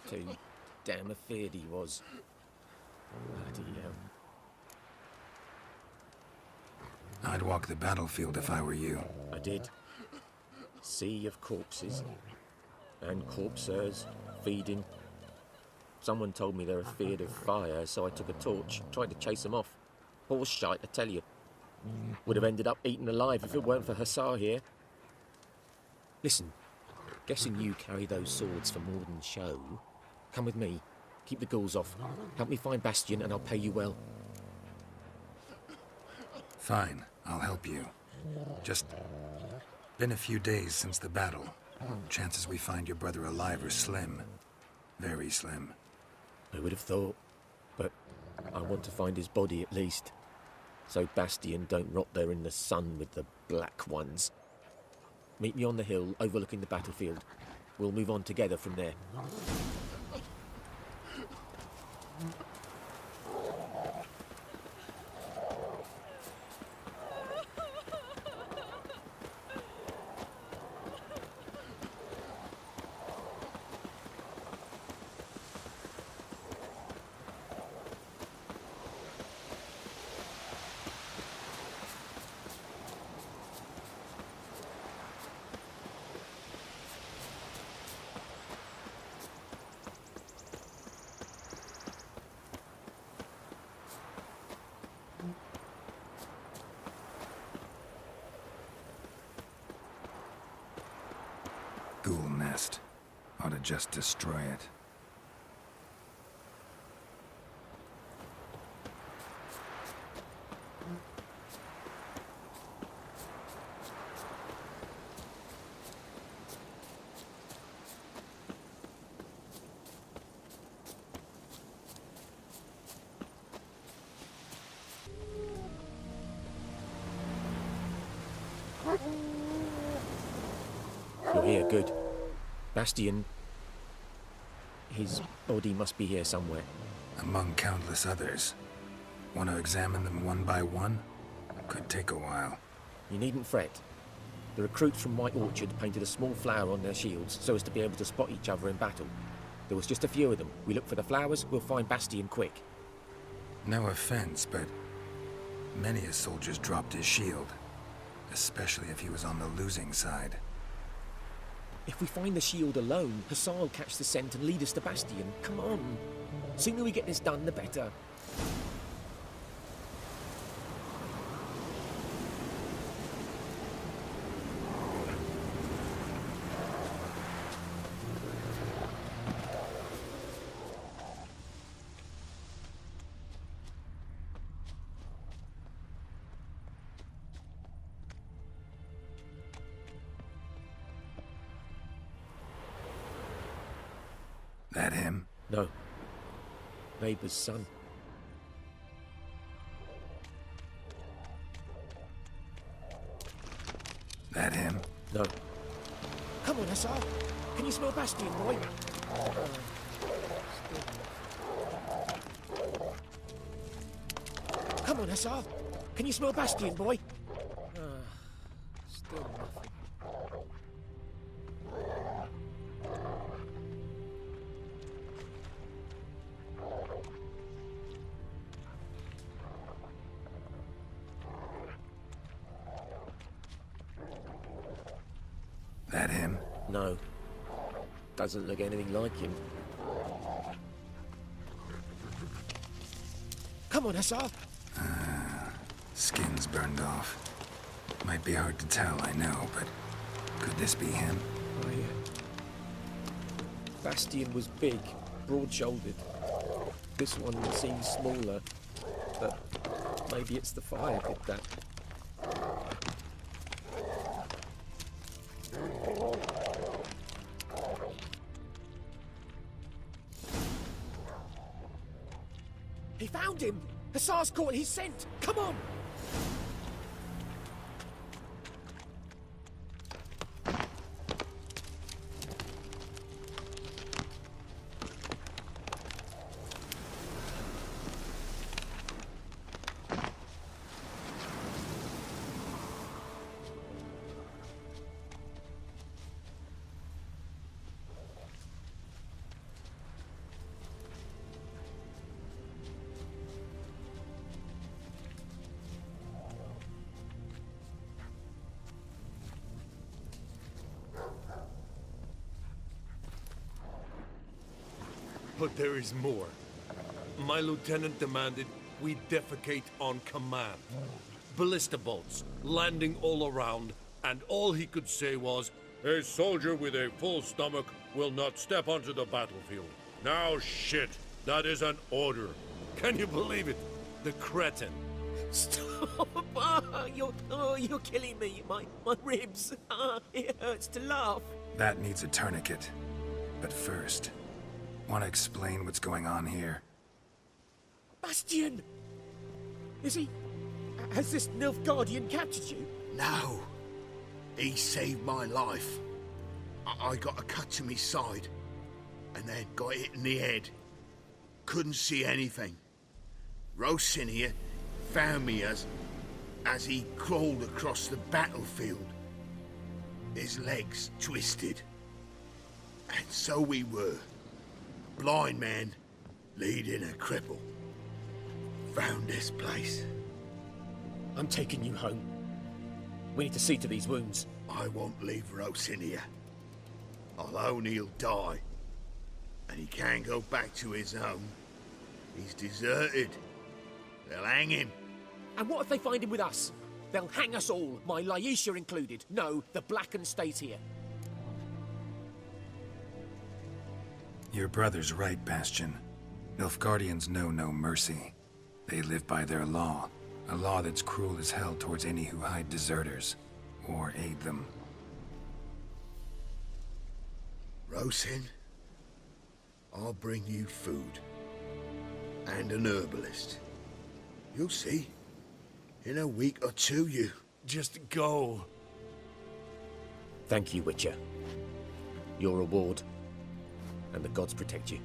Speaker 15: Too damn afeard he was. Bloody hell.
Speaker 2: I'd walk the battlefield if I were you.
Speaker 15: I did. Sea of corpses. And corpsers, feeding. Someone told me they're afeard of fire, so I took a torch, tried to chase them off. Horse shite, I tell you. Would have ended up eaten alive if it weren't for Hussar here. Listen, guessing you carry those swords for more than show. Come with me, keep the ghouls off. Help me find Bastion and I'll pay you well.
Speaker 2: Fine, I'll help you. Just been a few days since the battle. Chances we find your brother alive are slim. Very slim.
Speaker 15: I would have thought, but I want to find his body at least. So Bastion don't rot there in the sun with the Black Ones. Meet me on the hill overlooking the battlefield. We'll move on together from there.
Speaker 2: Ghoul nest. Ought to just destroy it.
Speaker 15: You're here, good. Bastion... his body must be here somewhere.
Speaker 2: Among countless others. Want to examine them one by one? Could take a while.
Speaker 15: You needn't fret. The recruits from White Orchard painted a small flower on their shields so as to be able to spot each other in battle. There was just a few of them. We look for the flowers, we'll find Bastion quick.
Speaker 2: No offense, but many a soldier's dropped his shield. Especially if he was on the losing side.
Speaker 15: If we find the shield alone, Hussar will catch the scent and lead us to Bastion. Come on. Sooner we get this done, the better.
Speaker 2: That him?
Speaker 15: No. Neighbour's son.
Speaker 2: That him?
Speaker 15: No. Come on, Hussar. Can you smell Bastion, boy? Come on, Hussar. Can you smell Bastion, boy? Still nothing.
Speaker 2: That him?
Speaker 15: No. Doesn't look anything like him. Come on, Hussar.
Speaker 2: Skin's burned off. Might be hard to tell, I know, but could this be him?
Speaker 15: Oh, yeah. Bastion was big, broad-shouldered. This one seems smaller, but maybe it's the fire did that. He found him! Hussar's caught his scent! Come on!
Speaker 16: But there is more. My lieutenant demanded we defecate on command. Ballista bolts, landing all around, and all he could say was, "A soldier with a full stomach will not step onto the battlefield." Now shit, that is an order. Can you believe it? The cretin.
Speaker 15: Stop! You're killing me. My ribs. It hurts to laugh.
Speaker 2: That needs a tourniquet. But first, want to explain what's going on here?
Speaker 15: Bastion! Is he... Has this Nilfgaardian captured you?
Speaker 13: No. He saved my life. I got a cut to my side, and then got hit in the head. Couldn't see anything. Rosin here found me as he crawled across the battlefield. His legs twisted. And so we were. Blind man leading a cripple. Found this place.
Speaker 15: I'm taking you home. We need to see to these wounds.
Speaker 13: I won't leave Rosin here. Alone he'll die. And he can't go back to his home. He's deserted. They'll hang him.
Speaker 15: And what if they find him with us? They'll hang us all, my Laisha included. No, the Blackened stays here.
Speaker 2: Your brother's right, Bastion. Nilfgaardians know no mercy. They live by their law. A law that's cruel as hell towards any who hide deserters, or aid them.
Speaker 13: Rosin, I'll bring you food. And an herbalist. You'll see. In a week or two, you...
Speaker 16: Just go.
Speaker 15: Thank you, Witcher. Your reward. And the gods protect you.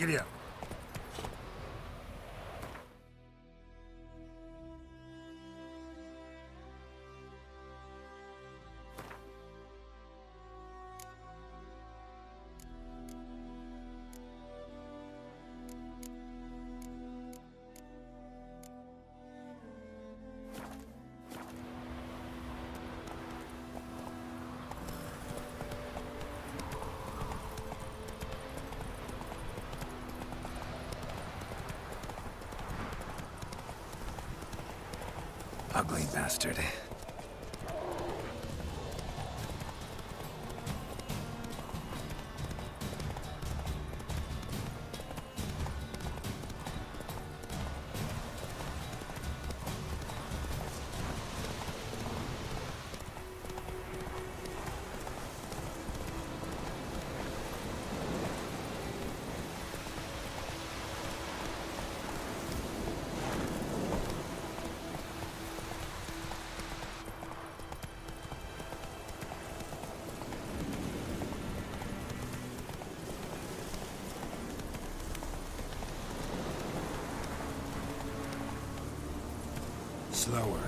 Speaker 10: Giddy up.
Speaker 2: Ugly bastard. Slower.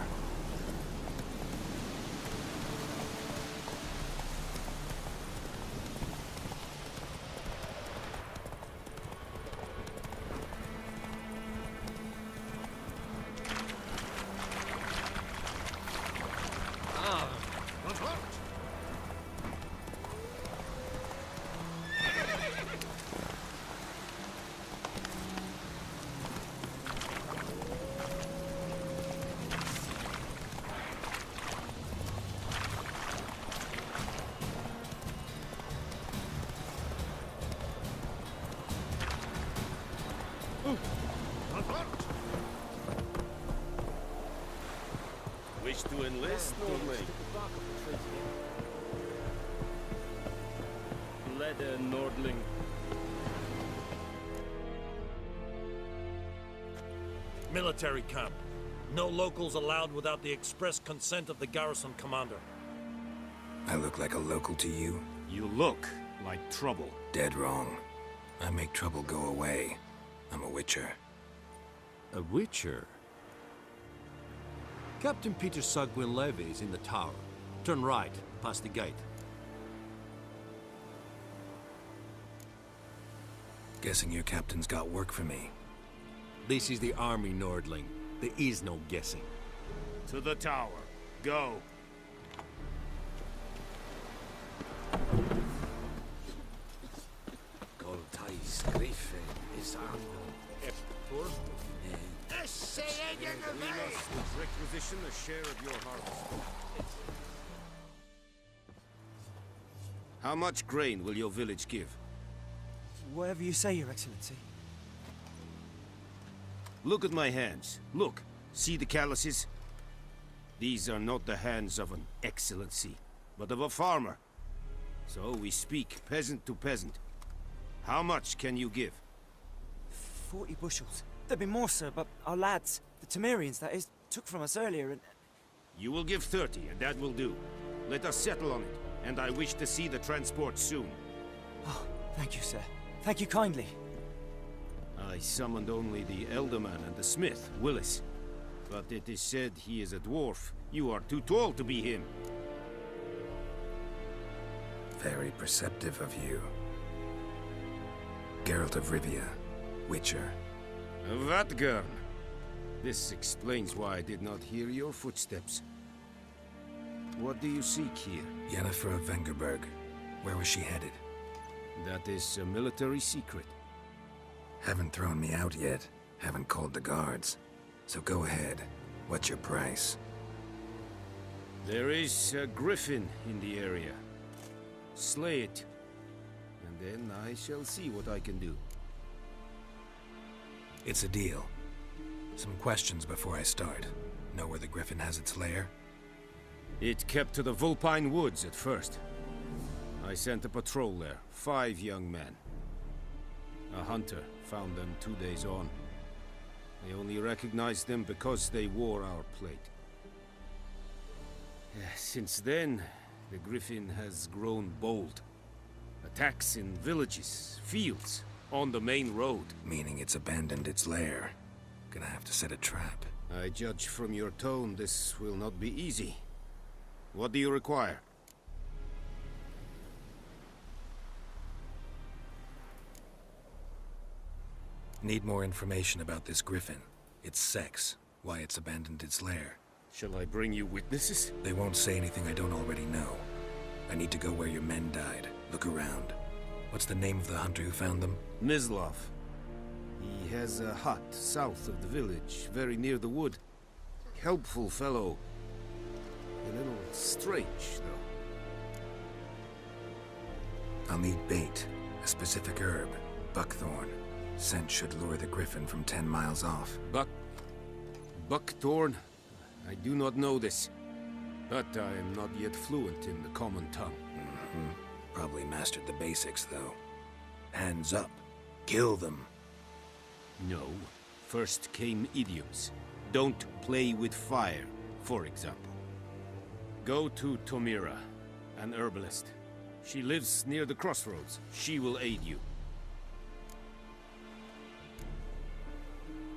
Speaker 18: Wish to enlist, Nordling? Leder, Nordling.
Speaker 16: Military camp. No locals allowed without the express consent of the garrison commander.
Speaker 2: I look like a local to you?
Speaker 18: You look like trouble.
Speaker 2: Dead wrong. I make trouble go away. I'm a witcher.
Speaker 18: A witcher? Captain Peter Sugwin Levy is in the tower. Turn right, past the gate.
Speaker 2: Guessing your captain's got work for me.
Speaker 18: This is the army, Nordling. There is no guessing. To the tower. Go.
Speaker 10: Goltais Griffin is
Speaker 18: Requisition a share of your harvest. How much grain will your village give?
Speaker 11: Whatever you say, Your Excellency.
Speaker 18: Look at my hands. Look. See the calluses? These are not the hands of an excellency, but of a farmer. So we speak peasant to peasant. How much can you give?
Speaker 11: 40 bushels. There'd be more, sir, but our lads, the Temerians, that is, took from us earlier and...
Speaker 18: You will give 30, and that will do. Let us settle on it, and I wish to see the transport soon.
Speaker 11: Oh, thank you, sir. Thank you kindly.
Speaker 18: I summoned only the Elderman and the smith, Willis. But it is said he is a dwarf. You are too tall to be him.
Speaker 2: Very perceptive of you. Geralt of Rivia, Witcher.
Speaker 18: Vatgern. This explains why I did not hear your footsteps. What do you seek here?
Speaker 2: Yennefer of Vengerberg. Where was she headed?
Speaker 18: That is a military secret.
Speaker 2: Haven't thrown me out yet. Haven't called the guards. So go ahead. What's your price?
Speaker 18: There is a griffin in the area. Slay it. And then I shall see what I can do.
Speaker 2: It's a deal. Some questions before I start. Know where the griffin has its lair?
Speaker 18: It kept to the Vulpine Woods at first. I sent a patrol there, 5 young men. A hunter found them 2 days on. They only recognized them because they wore our plate. Since then, the griffin has grown bold. Attacks in villages, fields, On the main road.
Speaker 2: Meaning it's abandoned its lair. Gonna have to set a trap.
Speaker 18: I judge from your tone this will not be easy. What do you require?
Speaker 2: Need more information about this griffin. Its sex, why it's abandoned its lair.
Speaker 18: Shall I bring you witnesses?
Speaker 2: They won't say anything I don't already know. I need to go where your men died. Look around. What's the name of the hunter who found them?
Speaker 18: Mislav. He has a hut south of the village, very near the wood. Helpful fellow. A little strange, though.
Speaker 2: I'll need bait. A specific herb. Buckthorn. Scent should lure the griffin from 10 miles off.
Speaker 18: Buckthorn? I do not know this. But I am not yet fluent in the common tongue.
Speaker 2: Probably mastered the basics, though. Hands up. Kill them.
Speaker 18: No. First came idioms. Don't play with fire, for example. Go to Tomira, an herbalist. She lives near the crossroads. She will aid you.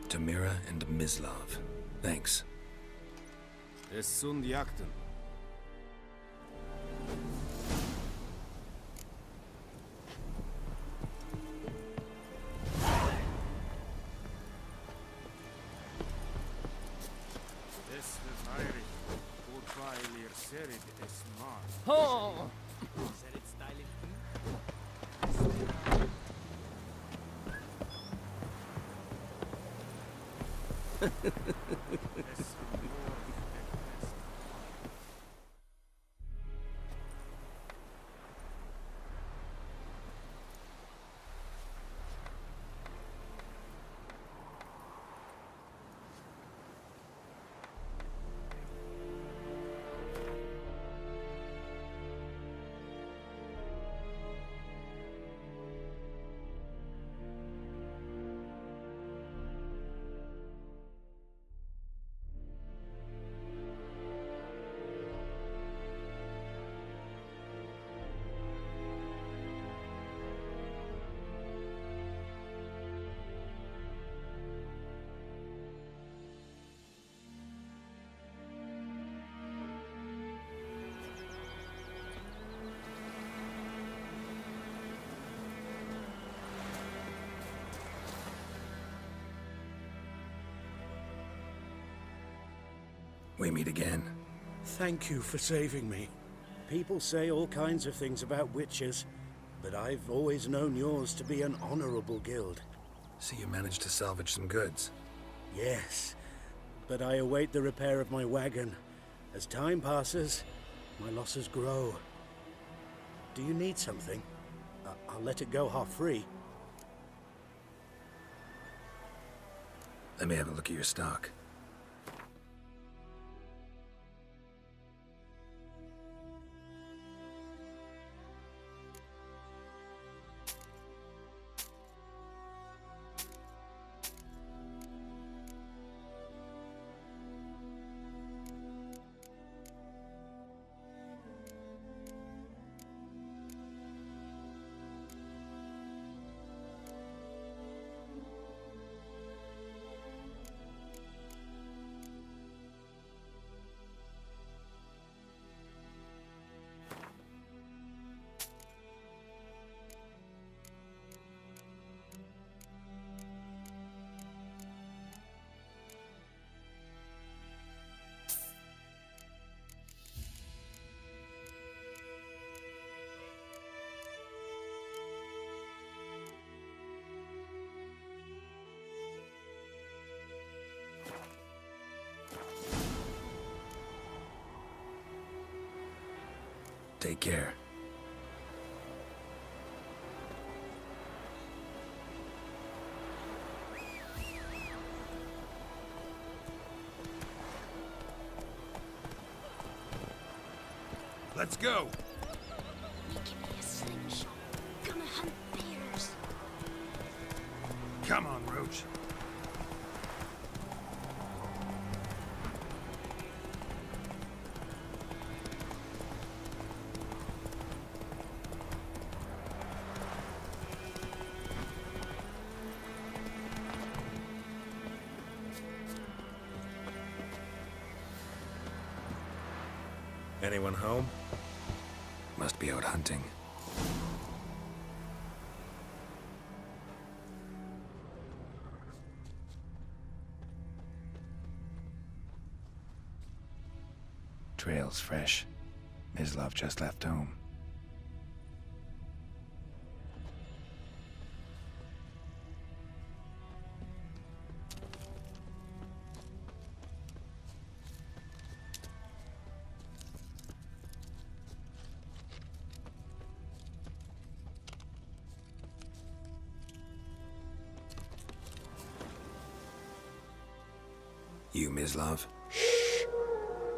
Speaker 2: Tamira and Mislav. Thanks.
Speaker 18: Es sunt jakten.
Speaker 11: Oh!
Speaker 2: We meet again.
Speaker 8: Thank you for saving me. People say all kinds of things about witches, but I've always known yours to be an honorable guild.
Speaker 2: So you managed to salvage some goods?
Speaker 8: Yes, but I await the repair of my wagon. As time passes, my losses grow. Do you need something? I'll let it go half-free.
Speaker 2: Let me have a look at your stock. Take care.
Speaker 18: Let's go!
Speaker 5: Give me a slingshot. Gonna hunt bears.
Speaker 18: Come on, Roach.
Speaker 14: Anyone home?
Speaker 2: Must be out hunting. Trail's fresh. Mislav just left home. You, Mislav?
Speaker 10: Shh!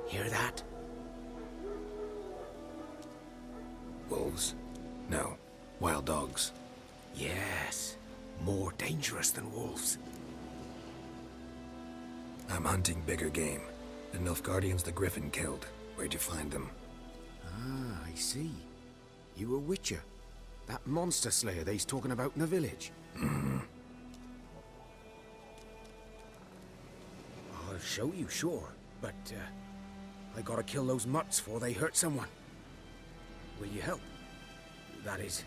Speaker 10: Hear that?
Speaker 2: Wolves? No. Wild dogs.
Speaker 10: Yes. More dangerous than wolves.
Speaker 2: I'm hunting bigger game. The Nilfgaardians the Griffin killed. Where'd you find them?
Speaker 10: Ah, I see. You a witcher. That monster slayer they's talking about in the village. I'll show you, sure. But, I gotta kill those mutts before they hurt someone. Will you help? That is,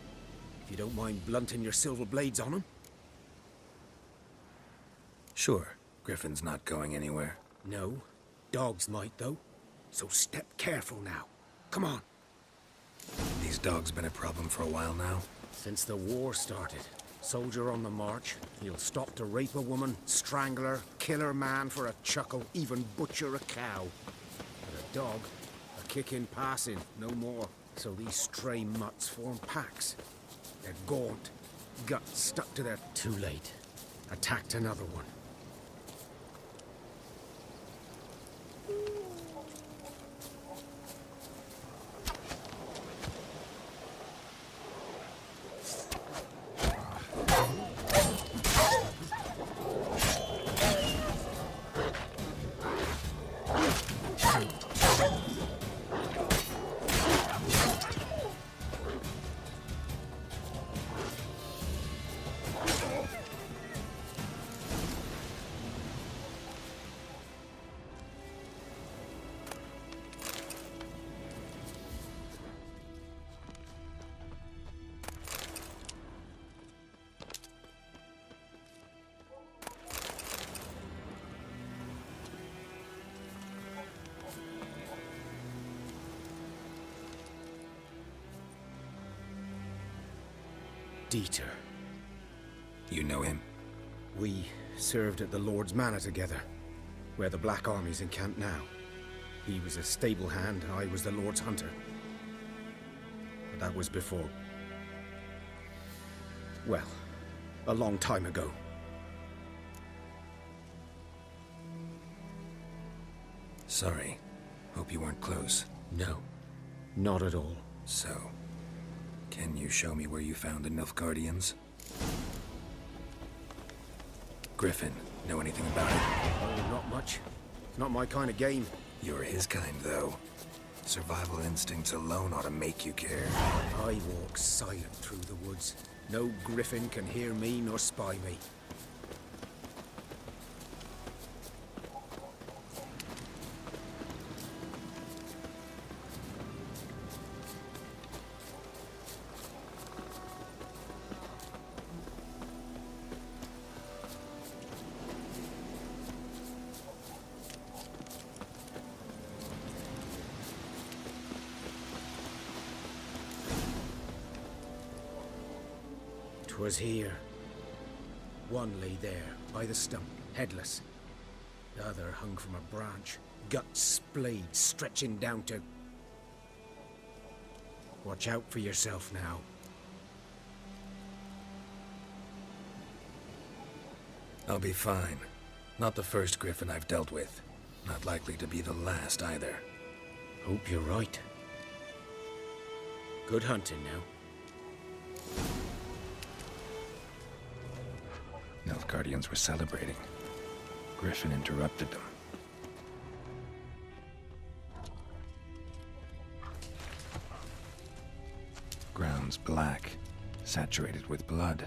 Speaker 10: if you don't mind blunting your silver blades on them.
Speaker 2: Sure. Griffin's not going anywhere.
Speaker 10: No. Dogs might, though. So step careful now. Come on.
Speaker 2: These dogs been a problem for a while now?
Speaker 10: Since the war started. Soldier on the march. He'll stop to rape a woman, strangle her, kill her man for a chuckle, even butcher a cow. But a dog, a kick in passing, no more. So these stray mutts form packs. They're gaunt, guts stuck to their... Too late. Attacked another one. Dieter.
Speaker 2: You know him?
Speaker 10: We served at the Lord's Manor together, where the Black Army's encamped now. He was a stable hand, I was the Lord's hunter. But that was before... well, a long time ago.
Speaker 2: Sorry. Hope you weren't close.
Speaker 10: No, not at all.
Speaker 2: So, can you show me where you found the Nilfgaardians? Griffin, know anything about it?
Speaker 10: Oh, not much. It's not my kind of game.
Speaker 2: You're his kind, though. Survival instincts alone ought to make you care.
Speaker 10: I walk silent through the woods. No griffin can hear me nor spy me. 'Twas here. One lay there, by the stump, headless. The other hung from a branch, guts splayed, stretching down to... Watch out for yourself now.
Speaker 2: I'll be fine. Not the first griffin I've dealt with. Not likely to be the last either.
Speaker 10: Hope you're right. Good hunting now.
Speaker 2: Nilfgaardians were celebrating. Griffin interrupted them. Ground's black, saturated with blood.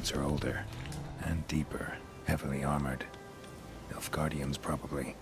Speaker 2: boots are older and deeper, heavily armored. Nilfgaardians, probably.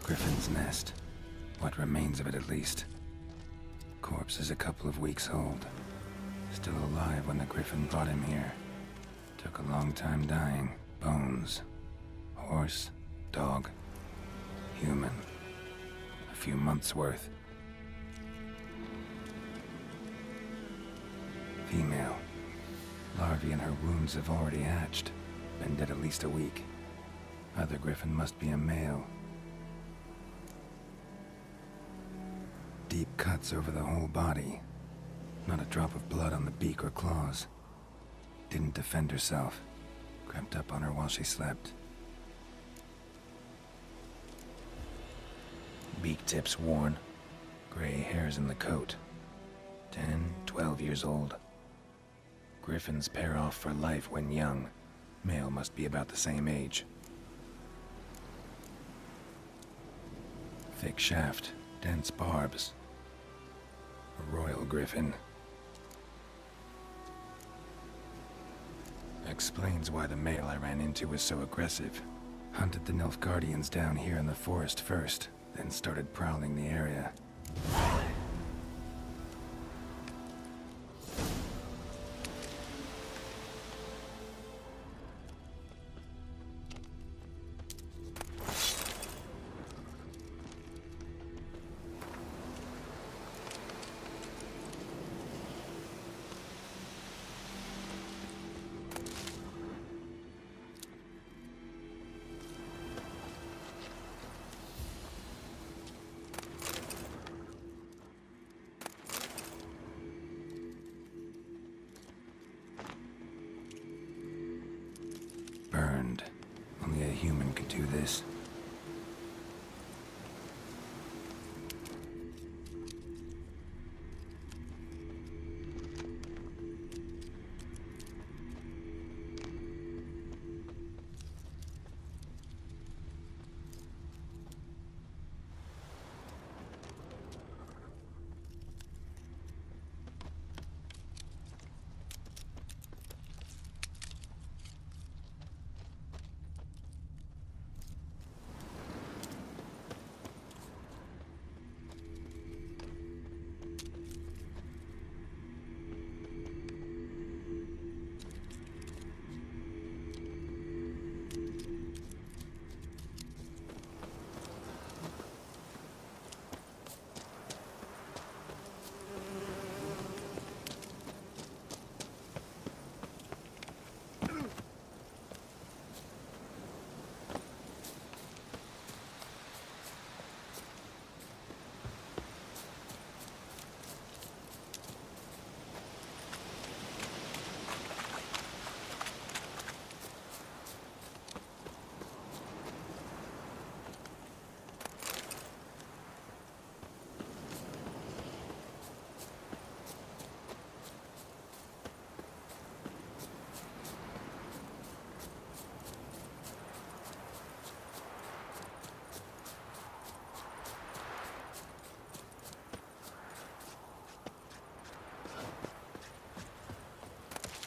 Speaker 2: Griffin's nest. What remains of it, at least. Corpse is a couple of weeks old. Still alive when the Griffin brought him here. Took a long time dying. Bones. Horse. Dog. Human. A few months' worth. Female. Larvae in her wounds have already hatched. Been dead at least a week. Other Griffin must be a male. Deep cuts over the whole body. Not a drop of blood on the beak or claws. Didn't defend herself. Crept up on her while she slept. Beak tips worn. Gray hairs in the coat. 10, 12 years old. Griffins pair off for life when young. Male must be about the same age. Thick shaft, dense barbs. A royal griffin. Explains why the male I ran into was so aggressive. Hunted the Nilfgaardians down here in the forest first, then started prowling the area. Burned. Only a human could do this.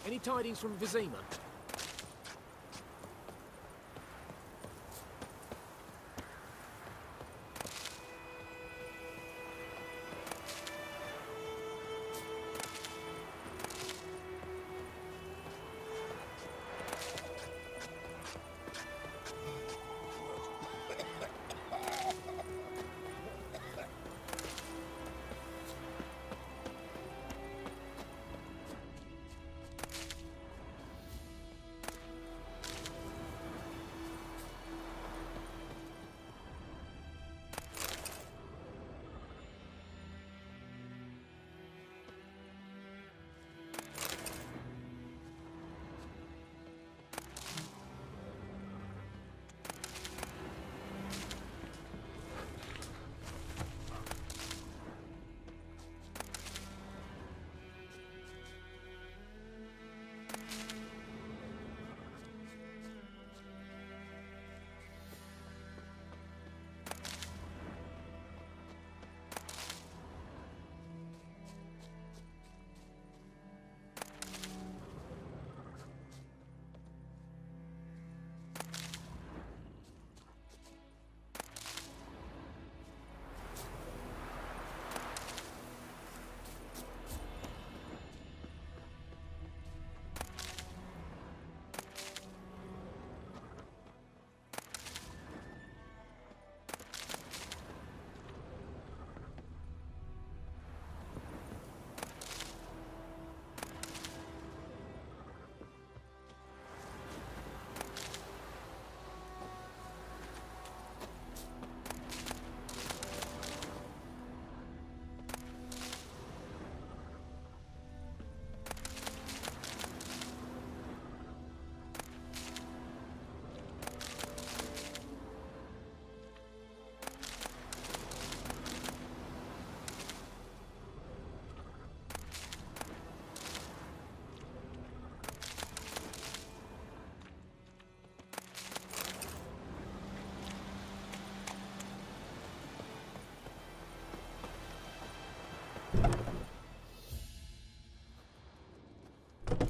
Speaker 12: Any tidings from Vizima?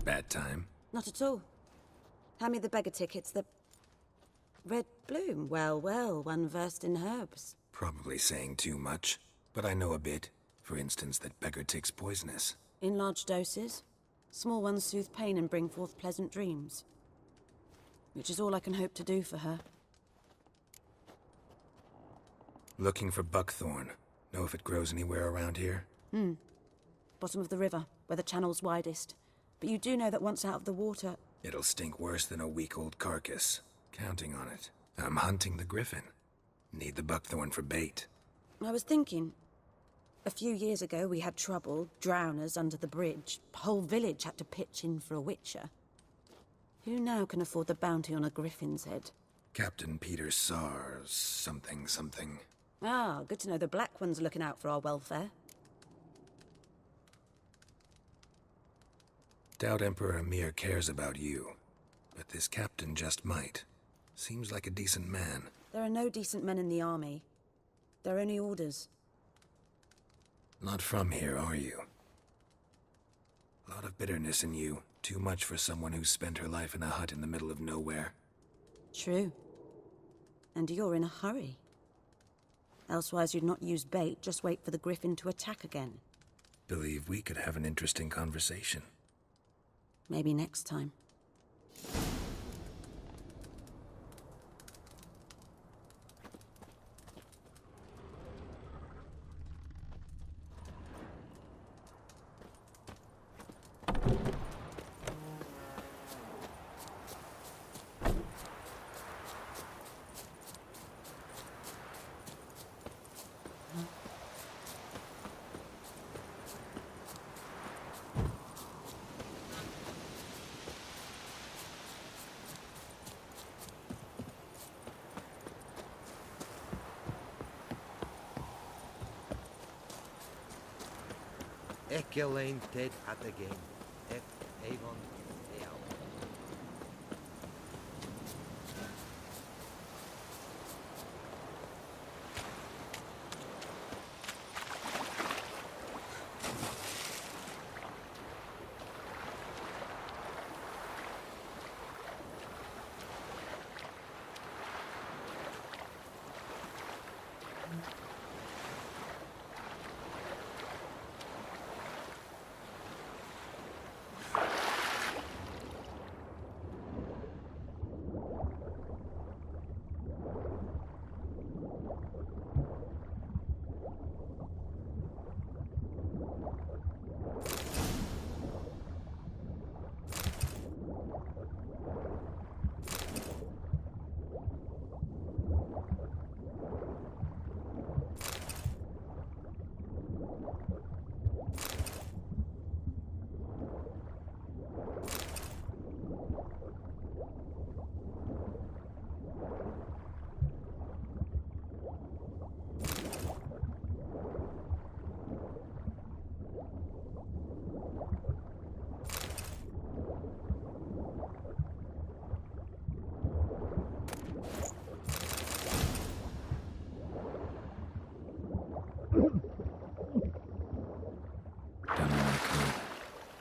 Speaker 2: Bad time?
Speaker 19: Not at all. Hand me the beggar tickets, the... Red bloom. Well, well, one versed in herbs.
Speaker 2: Probably saying too much, but I know a bit. For instance, that beggar tick's poisonous.
Speaker 19: In large doses. Small ones soothe pain and bring forth pleasant dreams. Which is all I can hope to do for her.
Speaker 2: Looking for buckthorn. Know if it grows anywhere around here?
Speaker 19: Bottom of the river, where the channel's widest. But you do know that once out of the water...
Speaker 2: It'll stink worse than a week-old carcass. Counting on it. I'm hunting the griffin. Need the buckthorn for bait.
Speaker 19: I was thinking... A few years ago we had trouble, drowners under the bridge. Whole village had to pitch in for a witcher. Who now can afford the bounty on a griffin's head?
Speaker 2: Captain Peter Sars, something.
Speaker 19: Ah, good to know the Black One's looking out for our welfare.
Speaker 2: Doubt Emperor Emir cares about you, but this captain just might. Seems like a decent man.
Speaker 19: There are no decent men in the army. They're only orders.
Speaker 2: Not from here, are you? A lot of bitterness in you. Too much for someone who spent her life in a hut in the middle of nowhere.
Speaker 19: True. And you're in a hurry. Elsewise you'd not use bait, just wait for the griffin to attack again.
Speaker 2: Believe we could have an interesting conversation.
Speaker 19: Maybe next time.
Speaker 20: Elaine Ted at the game. Avon.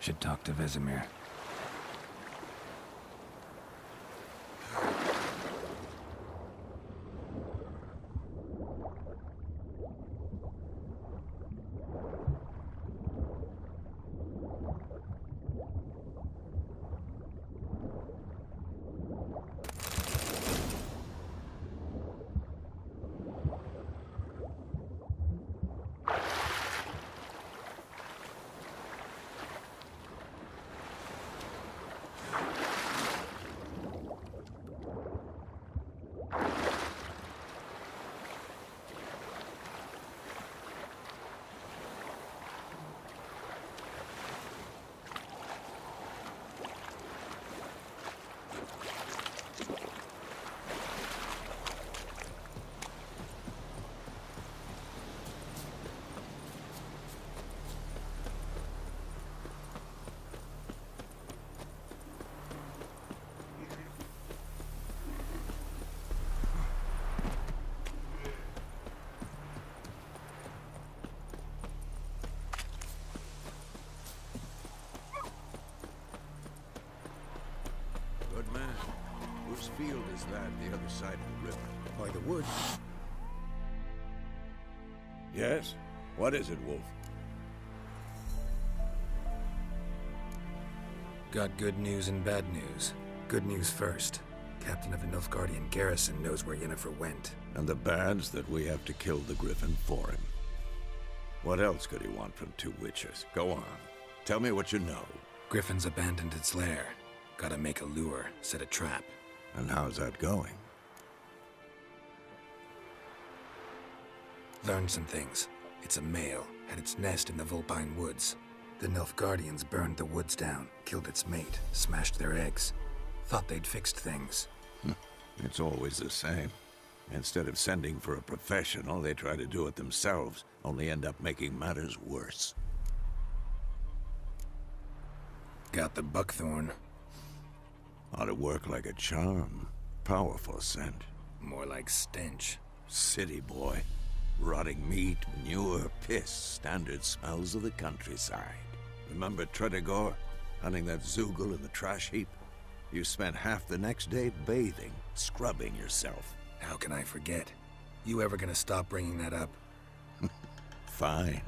Speaker 2: Should talk to Vesemir.
Speaker 4: field is that, the other side of the river?
Speaker 8: By the woods.
Speaker 4: Yes? What is it, Wolf?
Speaker 2: Got good news and bad news. Good news first. Captain of the Nilfgaardian garrison knows where Yennefer went.
Speaker 4: And the bad's that we have to kill the Griffin for him. What else could he want from two witches? Go on. Tell me what you know.
Speaker 2: Griffin's abandoned its lair. Gotta make a lure, set a trap.
Speaker 4: And how's that going?
Speaker 2: Learned some things. It's a male, had its nest in the Vulpine Woods. The Nilfgaardians burned the woods down, killed its mate, smashed their eggs. Thought they'd fixed things.
Speaker 4: It's always the same. Instead of sending for a professional, they try to do it themselves, only end up making matters worse.
Speaker 2: Got the buckthorn.
Speaker 4: Ought to work like a charm. Powerful scent.
Speaker 2: More like stench.
Speaker 4: City boy. Rotting meat, manure, piss, standard smells of the countryside. Remember Tredegor? Hunting that Zoogle in the trash heap? You spent half the next day bathing, scrubbing yourself.
Speaker 2: How can I forget? You ever gonna stop bringing that up?
Speaker 4: Fine.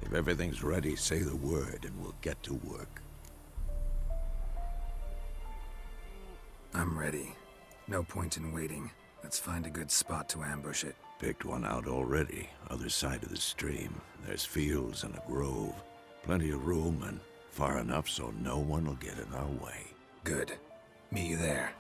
Speaker 4: If everything's ready, say the word and we'll get to work.
Speaker 2: I'm ready. No point in waiting. Let's find a good spot to ambush it.
Speaker 4: Picked one out already, other side of the stream. There's fields and a grove. Plenty of room and far enough so no one will get in our way.
Speaker 2: Good. Meet you there.